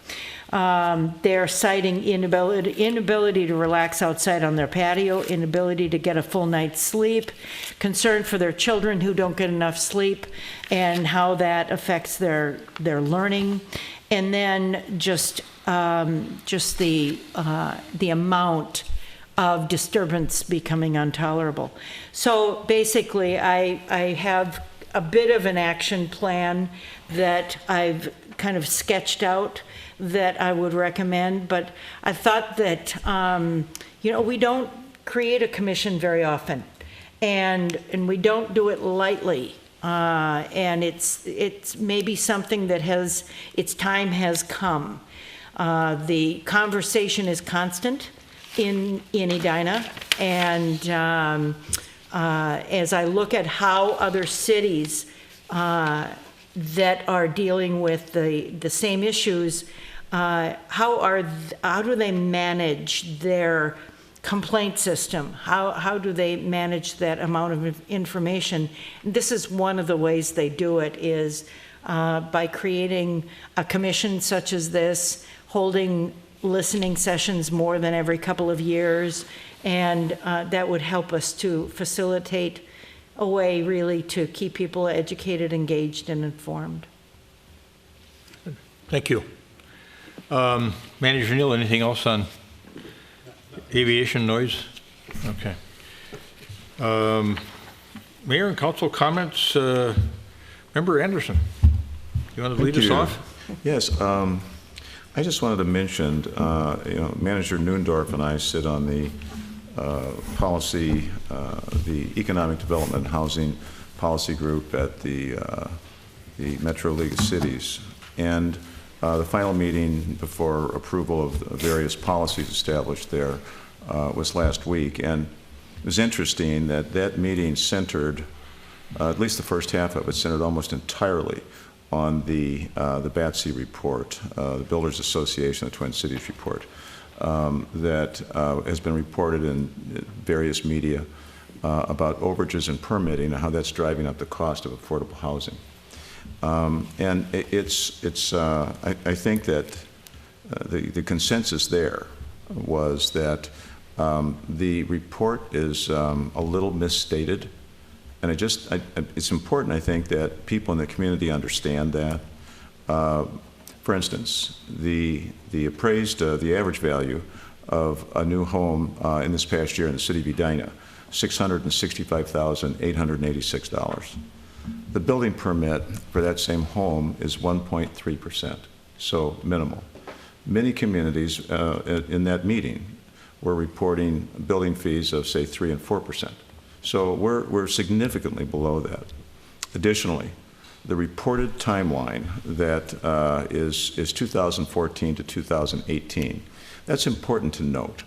They're citing inability to relax outside on their patio, inability to get a full night's sleep, concern for their children who don't get enough sleep, and how that affects their learning, and then just the amount of disturbance becoming intolerable. So basically, I have a bit of an action plan that I've kind of sketched out that I would recommend, but I thought that, we don't create a commission very often, and we don't do it lightly, and it's maybe something that its time has come. The conversation is constant in Edina, and as I look at how other cities that are dealing with the same issues, how do they manage their complaint system? How do they manage that amount of information? This is one of the ways they do it, is by creating a commission such as this, holding listening sessions more than every couple of years, and that would help us to facilitate a way really to keep people educated, engaged, and informed. Thank you. Manager Neal, anything else on aviation noise? Okay. Mayor and council comments. Member Anderson, you want to lead us off? Yes. I just wanted to mention, Manager Neundorf and I sit on the policy, the Economic Development and Housing Policy Group at the Metro League of Cities. And the final meeting before approval of various policies established there was last week. And it was interesting that meeting centered, at least the first half of it, centered almost entirely on the BATC report, the Builders Association, the Twin Cities report, that has been reported in various media about overages and permitting and how that's driving up the cost of affordable housing. And I think that the consensus there was that the report is a little misstated. And it's important, I think, that people in the community understand that. For instance, the appraised, the average value of a new home in this past year in the city of Edina, $665,886. The building permit for that same home is 1.3%, so minimal. Many communities in that meeting were reporting building fees of, say, 3 and 4%. So we're significantly below that. Additionally, the reported timeline that is 2014 to 2018. That's important to note.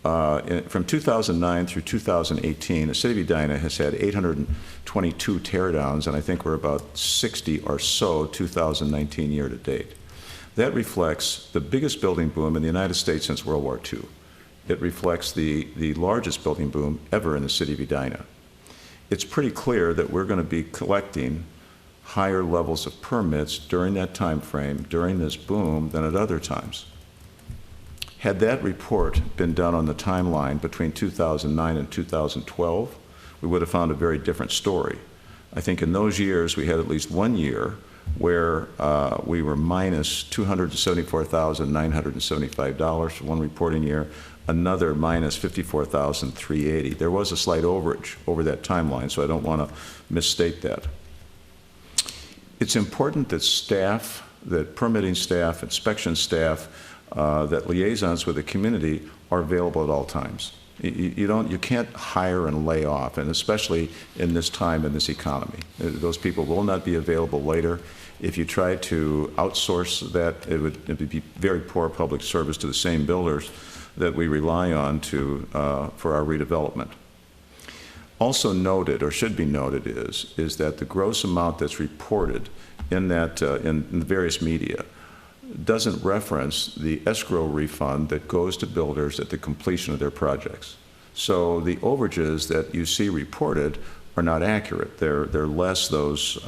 From 2009 through 2018, the city of Edina has had 822 teardowns, and I think we're about 60 or so 2019 year to date. That reflects the biggest building boom in the United States since World War II. It reflects the largest building boom ever in the city of Edina. It's pretty clear that we're going to be collecting higher levels of permits during that time frame, during this boom, than at other times. Had that report been done on the timeline between 2009 and 2012, we would have found a very different story. I think in those years, we had at least 1 year where we were minus $274,975 for one reporting year, another minus $54,380. There was a slight overage over that timeline, so I don't want to misstate that. It's important that staff, that permitting staff, inspection staff, that liaisons with the community are available at all times. You can't hire and lay off, and especially in this time in this economy. Those people will not be available later. If you try to outsource that, it would be very poor public service to the same builders that we rely on for our redevelopment. Also noted, or should be noted, is that the gross amount that's reported in that in the various media doesn't reference the escrow refund that goes to builders at the completion of their projects. So the overages that you see reported are not accurate. They're less those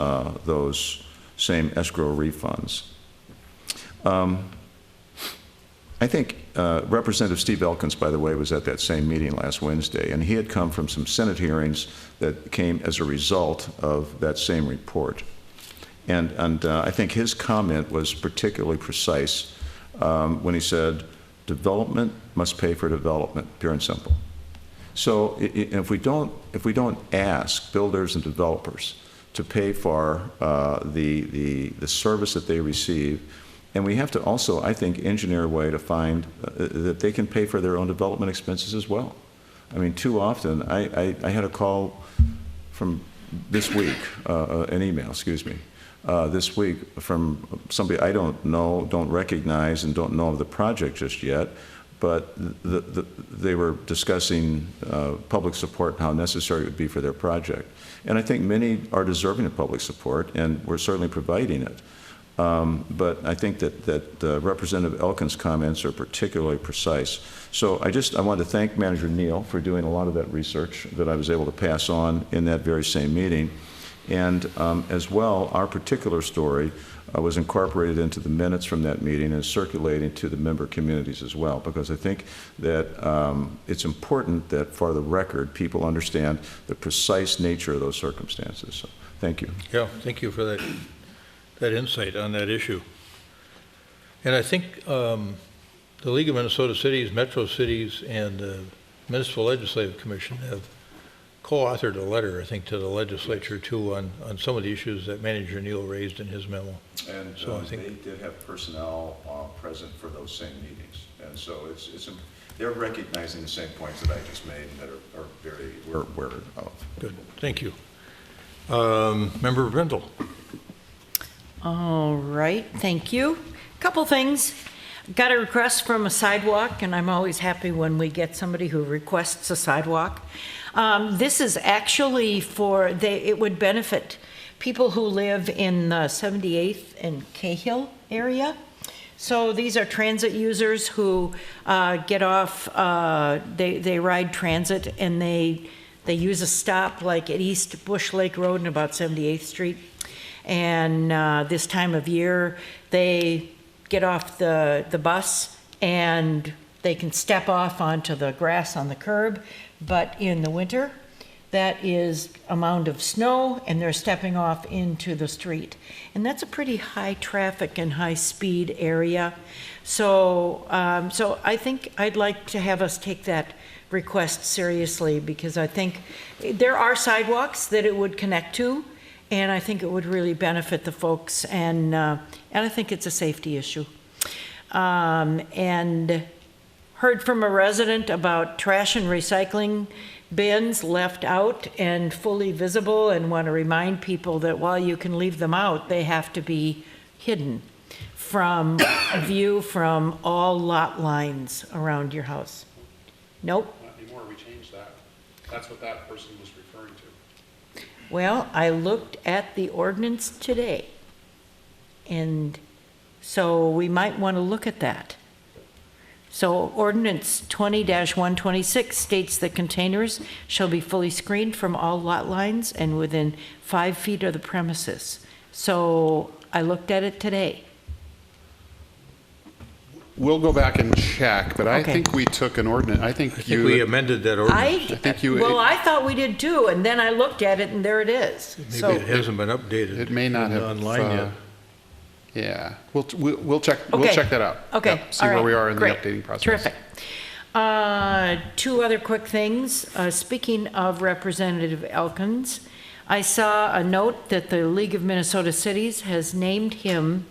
same escrow refunds. I think Representative Steve Elkins, by the way, was at that same meeting last Wednesday, and he had come from some Senate hearings that came as a result of that same report. And I think his comment was particularly precise when he said, development must pay for development, pure and simple. So if we don't ask builders and developers to pay for the service that they receive, and we have to also, I think, engineer a way to find that they can pay for their own development expenses as well. I mean, too often, I had a call from this week, an email, excuse me, this week from somebody I don't know, don't recognize, and don't know of the project just yet, but they were discussing public support and how necessary it would be for their project. And I think many are deserving of public support, and we're certainly providing it. But I think that Representative Elkins' comments are particularly precise. So I want to thank Manager Neal for doing a lot of that research that I was able to pass on in that very same meeting. And as well, our particular story was incorporated into the minutes from that meeting and circulating to the member communities as well, because I think that it's important that for the record, people understand the precise nature of those circumstances. So thank you. Yeah, thank you for that insight on that issue. And I think the League of Minnesota Cities, Metro Cities, and the Municipal Legislative Commission have co-authored a letter, I think, to the legislature too on some of the issues that Manager Neal raised in his memo. And so I think they did have personnel present for those same meetings. And so they're recognizing the same points that I just made that we're aware of. Good, thank you. Member Brindle. All right, thank you. Couple things. Got a request from a sidewalk, and I'm always happy when we get somebody who requests a sidewalk. This is actually it would benefit people who live in the 78th and Cahill area. So these are transit users who get off, they ride transit, and they use a stop like at East Bush Lake Road and about 78th Street. And this time of year, they get off the bus and they can step off onto the grass on the curb. But in the winter, that is a mound of snow, and they're stepping off into the street. And that's a pretty high traffic and high speed area. So I think I'd like to have us take that request seriously, because I think there are sidewalks that it would connect to, and I think it would really benefit the folks, and I think it's a safety issue. And heard from a resident about trash and recycling bins left out and fully visible, and want to remind people that while you can leave them out, they have to be hidden from view from all lot lines around your house. Nope. Not anymore, we changed that. That's what that person was referring to. Well, I looked at the ordinance today, and so we might want to look at that. So ordinance 20-126 states that containers shall be fully screened from all lot lines and within 5 feet of the premises. So I looked at it today. We'll go back and check, but I Okay. think we took an ordinance, I think think we you, amended that ordinance. think you- Well, I thought we did too, and then I looked at it and there it is. Maybe So, it hasn't been updated. it may not have. Online yet. Yeah, we'll check, we'll Okay. check that out. Okay, Yep, See all where right, we are in the great, updating process. terrific. Two other quick things. Speaking of Representative Elkins, I saw a note that the League of Minnesota Cities has named him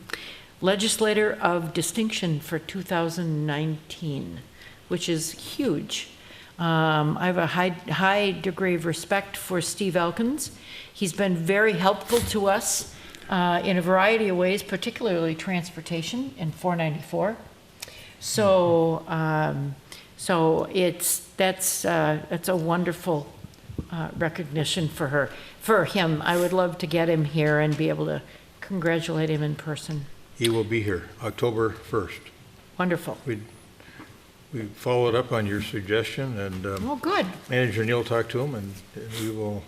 Legislator of Distinction for 2019, which is huge. I have a high degree of respect for Steve Elkins. He's been very helpful to us in a variety of ways, particularly transportation and 494. So, that's a wonderful recognition for him. I would love to get him here and be able to congratulate him in person. He will be here October 1st. Wonderful. We followed up on your suggestion, and Oh, good. Manager Neal talked to him, and we will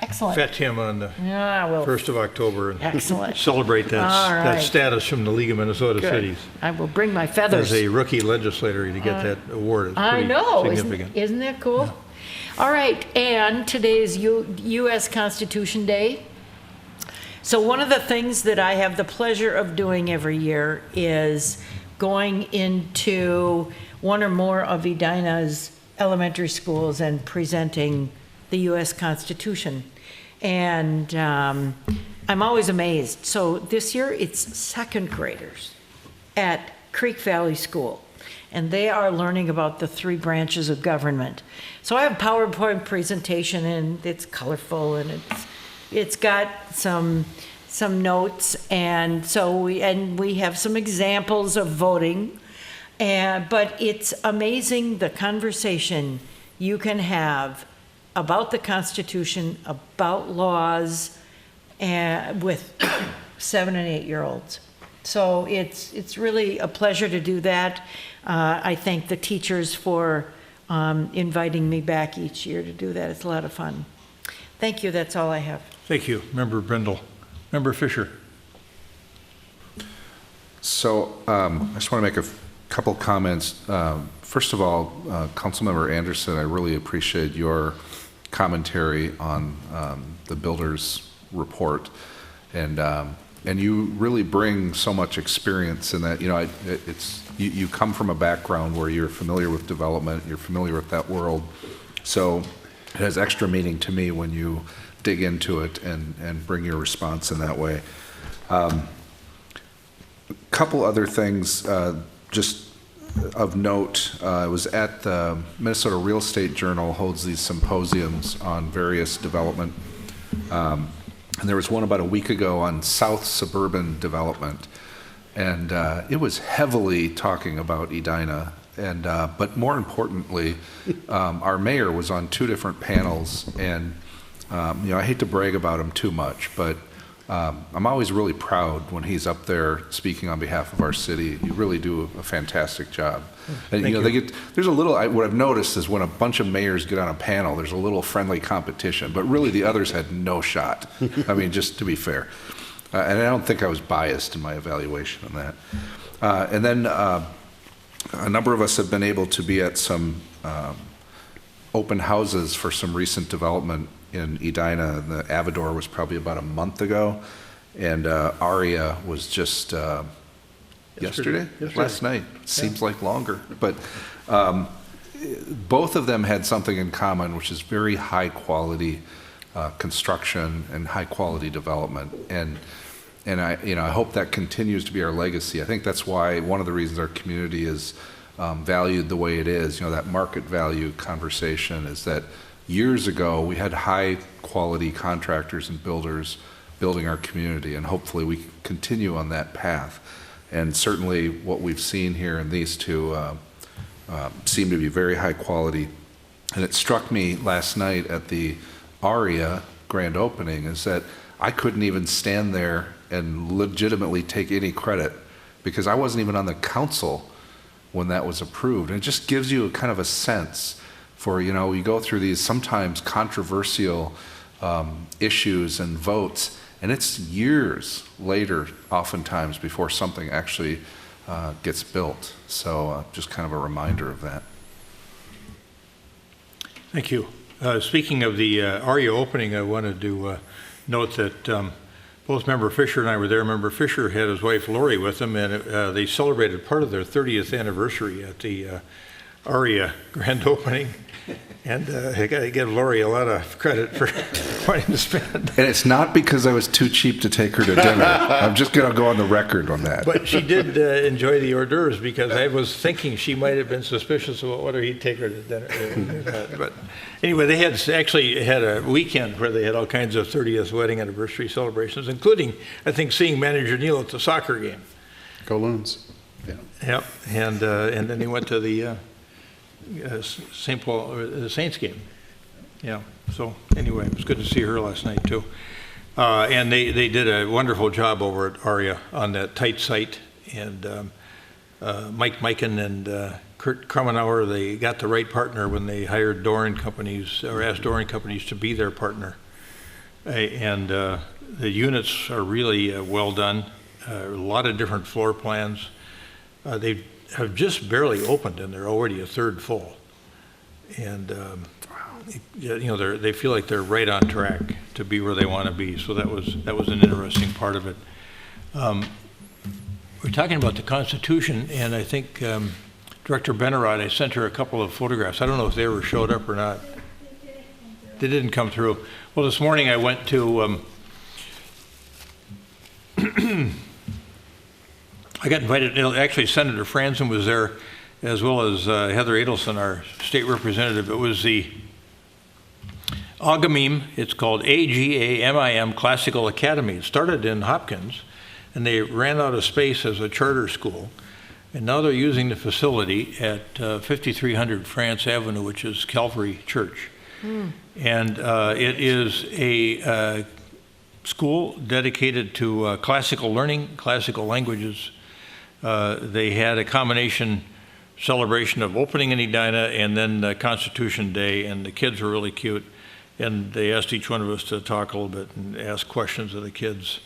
Excellent. fet him on the Yeah, well, 1st of October and Excellent. celebrate that, All that right. status from the League of Minnesota good. Cities. I will bring my feathers. As a rookie legislator to get that award is I pretty know. significant. Isn't that cool? All right, and today is U.S. Constitution Day. So one of the things that I have the pleasure of doing every year is going into one or more of Edina's elementary schools and presenting the U.S. Constitution. And I'm always amazed. So this year it's second graders at Creek Valley School, and they are learning about the three branches of government. So I have a PowerPoint presentation, and it's colorful, and it's got some notes, and so we have some examples of voting, but it's amazing the conversation you can have about the Constitution, about laws, with 7 and 8 year olds. So it's really a pleasure to do that. I thank the teachers for inviting me back each year to do that. It's a lot of fun. Thank you. That's all I have. Thank you, Member Brindle. Member Fisher. So I just want to make a couple comments. First of all, Councilmember Anderson, I really appreciate your commentary on the builder's report, and you really bring so much experience in that. You know, you come from a background where you're familiar with development, you're familiar with that world, so it has extra meaning to me when you dig into it and bring your response in that way. Couple other things, just of note. I was at the Minnesota Real Estate Journal holds these symposiums on various development, and there was one about a week ago on South suburban development, and it was heavily talking about Edina, and but more importantly, our mayor was on 2 different panels, and you know, I hate to brag about him too much, but I'm always really proud when he's up there speaking on behalf of our city. You really do a fantastic job. And you know, there's a little, what I've noticed is when a bunch of mayors get on a panel, there's a little friendly competition, but really the others had no shot. I mean, just to be fair. And I don't think I was biased in my evaluation on that. And then a number of us have been able to be at some open houses for some recent development in Edina. The Avador was probably about a month ago, and Aria was just yesterday? Last night. Seems like longer, but both of them had something in common, which is very high quality construction and high quality development, and I hope that continues to be our legacy. I think that's why one of the reasons our community is valued the way it is. You know, that market value conversation is that years ago we had high quality contractors and builders building our community, and hopefully we can continue on that path. And certainly what we've seen here in these two seem to be very high quality. And it struck me last night at the Aria grand opening is that I couldn't even stand there and legitimately take any credit because I wasn't even on the council when that was approved. And it just gives you a kind of a sense for, you know, you go through these sometimes controversial issues and votes, and it's years later oftentimes before something actually gets built. So just kind of a reminder of that. Thank you. Speaking of the ARIA opening, I wanted to note that both Member Fisher and I were there. Member Fisher had his wife Lori with him, and they celebrated part of their 30th anniversary at the ARIA grand opening. And I got to give Lori a lot of credit for wanting to spend. And it's not because I was too cheap to take her to dinner. I'm just going to go on the record on that. But she did enjoy the hors d'oeuvres, because I was thinking she might have been suspicious about whether he'd take her to dinner. But anyway, they actually had a weekend where they had all kinds of 30th wedding anniversary celebrations, including, I think, seeing Manager Neal at the soccer game. Go Loons. Yeah. Yep. And then they went to the St. Paul, the Saints game. Yeah. So anyway, it was good to see her last night too. And they did a wonderful job over at ARIA on that tight site. And Mike Mikan and Kurt Krummenauer, they got the right partner when they hired Doran Companies, or asked Doran Companies to be their partner. And the units are really well done. A lot of different floor plans. They have just barely opened, and they're already a third full. And they feel like they're right on track to be where they want to be. So that was an interesting part of it. We're talking about the Constitution, and I think Director Benarod, I sent her a couple of photographs. I don't know if they ever showed up or not. They didn't come through. Well, this morning I went to I got invited. Actually, Senator Franzen was there, as well as Heather Adelson, our state representative. It was the Agamim. It's called AGAMIM Classical Academy. It started in Hopkins, and they ran out of space as a charter school. And now they're using the facility at 5300 France Avenue, which is Calvary Church. And it is a school dedicated to classical learning, classical languages. They had a combination celebration of opening in Edina and then Constitution Day, and the kids were really cute. And they asked each one of us to talk a little bit and ask questions of the kids.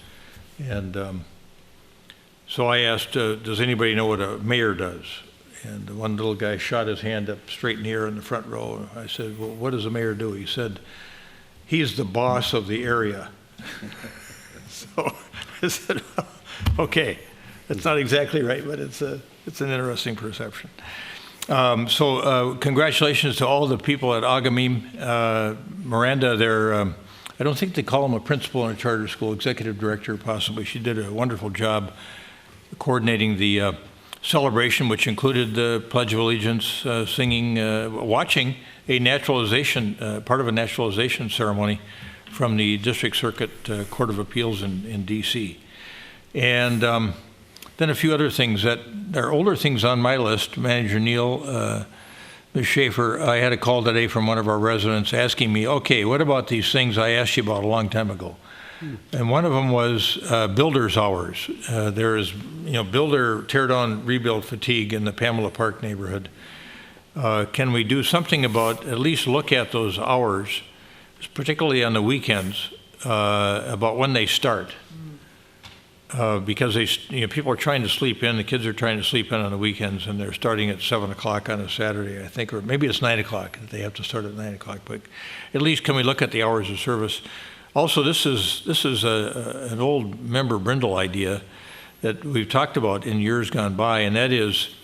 And so I asked, does anybody know what a mayor does? And one little guy shot his hand up straight in the air in the front row. I said, well, what does a mayor do? He said, he's the boss of the area. So I said, well, okay, that's not exactly right, but it's an interesting perception. So congratulations to all the people at Agamim. Miranda, I don't think they call him a principal in a charter school, executive director possibly. She did a wonderful job coordinating the celebration, which included the Pledge of Allegiance, singing, watching a naturalization, part of a naturalization ceremony from the District Circuit Court of Appeals in D.C. And then a few other things that are older things on my list. Manager Neal, Ms. Schaefer, I had a call today from one of our residents asking me, okay, what about these things I asked you about a long time ago? And one of them was builder's hours. There is, builder tear down, rebuild fatigue in the Pamela Park neighborhood. Can we do something about, at least look at those hours, particularly on the weekends, about when they start? Because people are trying to sleep in, the kids are trying to sleep in on the weekends, and they're starting at 7 o'clock on a Saturday, I think, or maybe it's 9 o'clock. They have to start at 9 o'clock, but at least can we look at the hours of service? Also, this is an old member Brindle idea that we've talked about in years gone by, and that is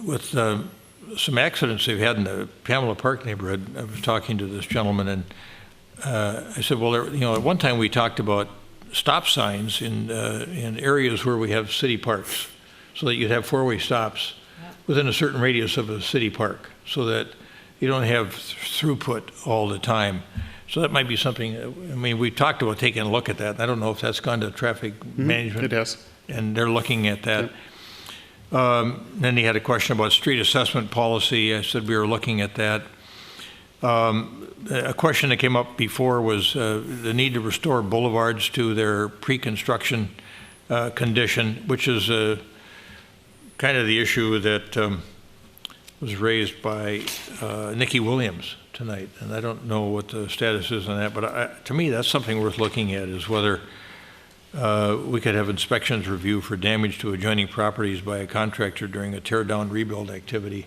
with some accidents they've had in the Pamela Park neighborhood. I was talking to this gentleman, and I said, well, at one time we talked about stop signs in areas where we have city parks, so that you'd have four-way stops within a certain radius of a city park, so that you don't have throughput all the time. So that might be something. I mean, we talked about taking a look at that. I don't know if that's gone to traffic management. It has. And they're looking at that. Yep. Then he had a question about street assessment policy. I said we were looking at that. A question that came up before was the need to restore boulevards to their pre-construction condition, which is kind of the issue that was raised by Nikki Williams tonight. And I don't know what the status is on that, but to me that's something worth looking at, is whether we could have inspections review for damage to adjoining properties by a contractor during a tear-down rebuild activity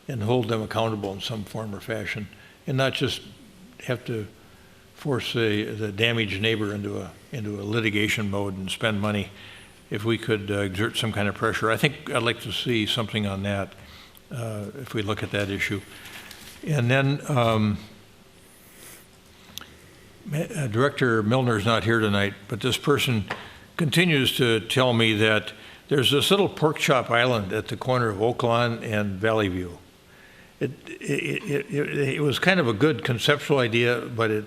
and hold them accountable in some form or fashion, and not just have to force the damaged neighbor into a litigation mode and spend money. If we could exert some kind of pressure, I think I'd like to see something on that if we look at that issue. And then Director Milner's not here tonight, but this person continues to tell me that there's this little pork chop island at the corner of Oaklawn and Valley View. It was kind of a good conceptual idea, but it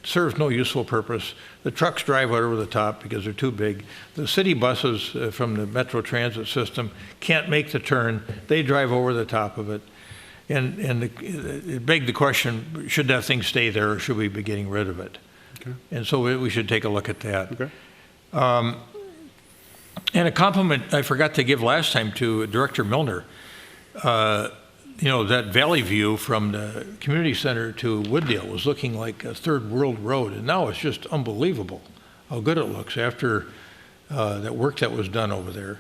serves no useful purpose. The trucks drive right over the top because they're too big. The city buses from the Metro Transit system can't make the turn. They drive over the top of it. And it begged the question, should that thing stay there or should we be getting rid of it? Okay. And so we should take a look at that. Okay. And a compliment I forgot to give last time to Director Milner. You know, that Valley View from the community center to Wooddale was looking like a third world road, and now it's just unbelievable how good it looks after that work that was done over there.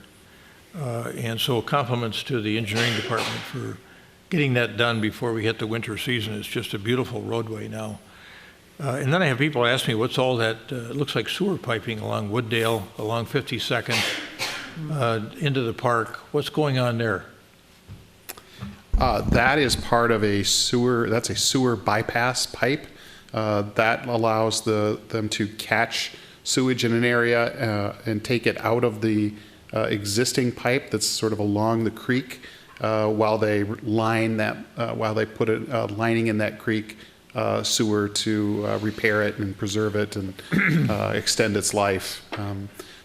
And so compliments to the engineering department for getting that done before we hit the winter season. It's just a beautiful roadway now. And then I have people ask me, what's all that, it looks like sewer piping along Wooddale, along 52nd, into the park. What's going on there? That is part of a sewer, that's a sewer bypass pipe. That allows them to catch sewage in an area and take it out of the existing pipe that's sort of along the creek while they line that, while they put a lining in that creek sewer to repair it and preserve it and extend its life.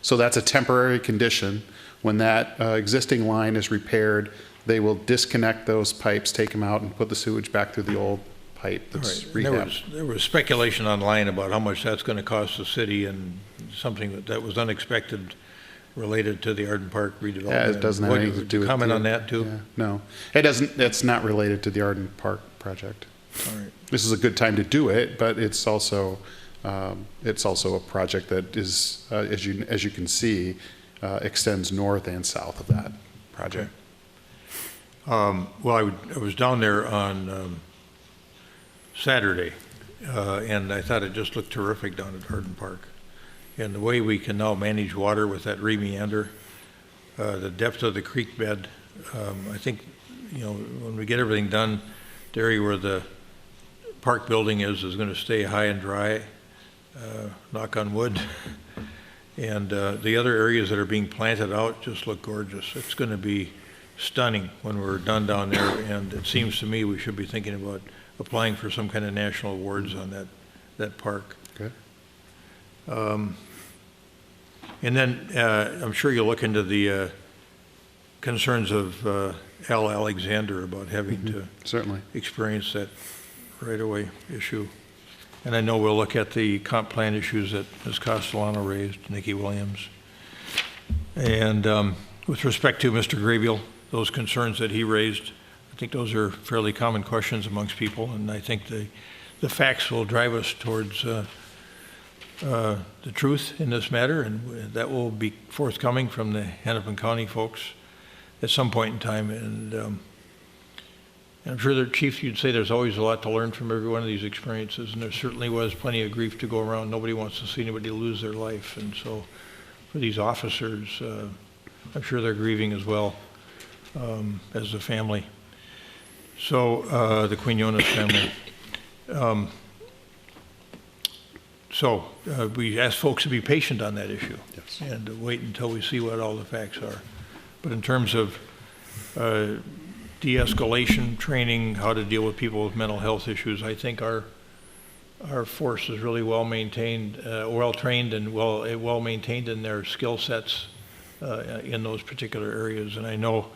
So that's a temporary condition. When that existing line is repaired, they will disconnect those pipes, take them out, and put the sewage back through the old pipe that's rehabbed. There was speculation online about how much that's going to cost the city and something that was unexpected related to the Arden Park redevelopment. Yeah, it doesn't have anything to do with comment on that too? Yeah, no, it doesn't. It's not related to the Arden Park project. All right. This is a good time to do it, but it's also a project that is, as you can see, extends north and south of that project. Okay. Well, I was down there on Saturday, and I thought it just looked terrific down at Arden Park. And the way we can now manage water with that remeander, the depth of the creek bed, I think, you know, when we get everything done, the area where the park building is going to stay high and dry, knock on wood. And the other areas that are being planted out just look gorgeous. It's going to be stunning when we're done down there, and it seems to me we should be thinking about applying for some kind of national awards on that park. Okay. And then I'm sure you'll look into the concerns of Al Alexander about having to certainly experience that right-of-way issue. And I know we'll look at the comp plan issues that Ms. Castellano raised, Nikki Williams. And with respect to Mr. Graybiel, those concerns that he raised, I think those are fairly common questions amongst people, and I think the facts will drive us towards the truth in this matter, and that will be forthcoming from the Hennepin County folks at some point in time. And I'm sure that, Chief, you'd say there's always a lot to learn from every one of these experiences, and there certainly was plenty of grief to go around. Nobody wants to see anybody lose their life, and so for these officers, I'm sure they're grieving as well as the family. So the Quinones family. So we ask folks to be patient on that issue, yes, and wait until we see what all the facts are. But in terms of de-escalation training, how to deal with people with mental health issues, I think our force is really well maintained, well trained, and well maintained in their skill sets in those particular areas. And I know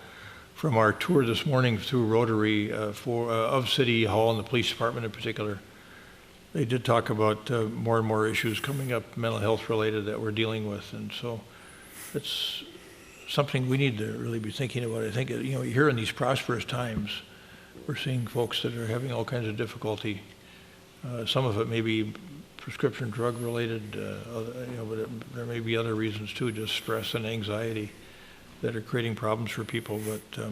from our tour this morning through Rotary of City Hall and the police department in particular, they did talk about more and more issues coming up, mental health related, that we're dealing with. And so it's something we need to really be thinking about. I think, you know, here in these prosperous times, we're seeing folks that are having all kinds of difficulty. Some of it may be prescription drug related, but there may be other reasons too, just stress and anxiety that are creating problems for people, but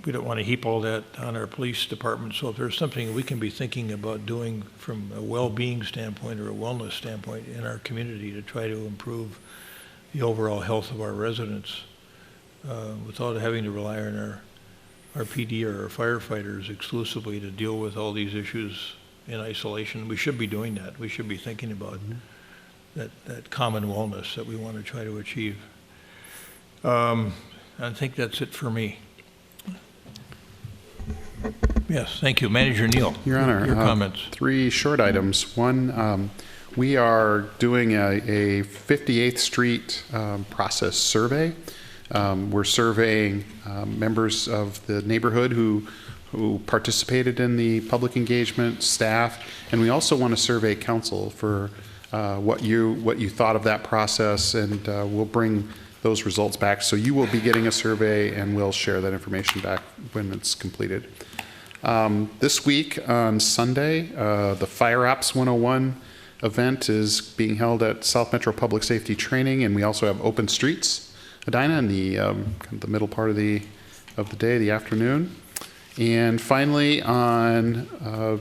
we don't want to heap all that on our police department. So if there's something we can be thinking about doing from a well-being standpoint or a wellness standpoint in our community to try to improve the overall health of our residents without having to rely on our PD or our firefighters exclusively to deal with all these issues in isolation. We should be doing that. We should be thinking about that common wellness that we want to try to achieve. I think that's it for me. Yes, thank you. Manager Neal. Your Honor, your comments. 3 short items. One, we are doing a 58th Street process survey. We're surveying members of the neighborhood who participated in the public engagement, staff, and we also want to survey council for what you thought of that process, and we'll bring those results back. So you will be getting a survey, and we'll share that information back when it's completed. This week on Sunday, the Fire Ops 101 event is being held at South Metro Public Safety Training, and we also have Open Streets, Edina, in the middle part of the day, the afternoon. And finally, on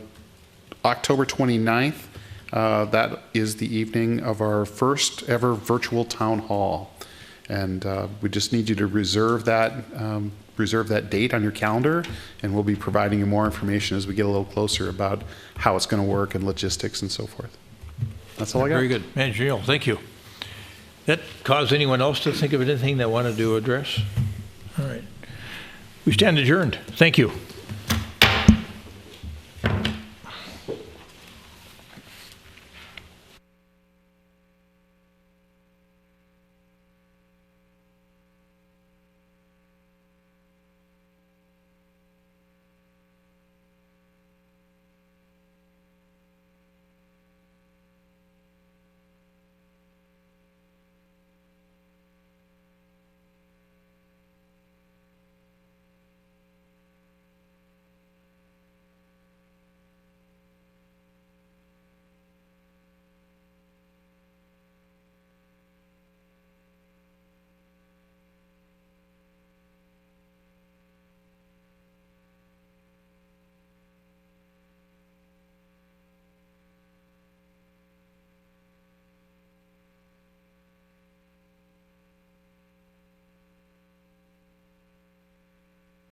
October 29th, that is the evening of our first ever virtual town hall. And we just need you to reserve that date on your calendar, and we'll be providing you more information as we get a little closer about how it's going to work and logistics and so forth. That's all I got. Very good. Manager Neal, thank you. That cause anyone else to think of anything they wanted to address? All right. We stand adjourned. Thank you.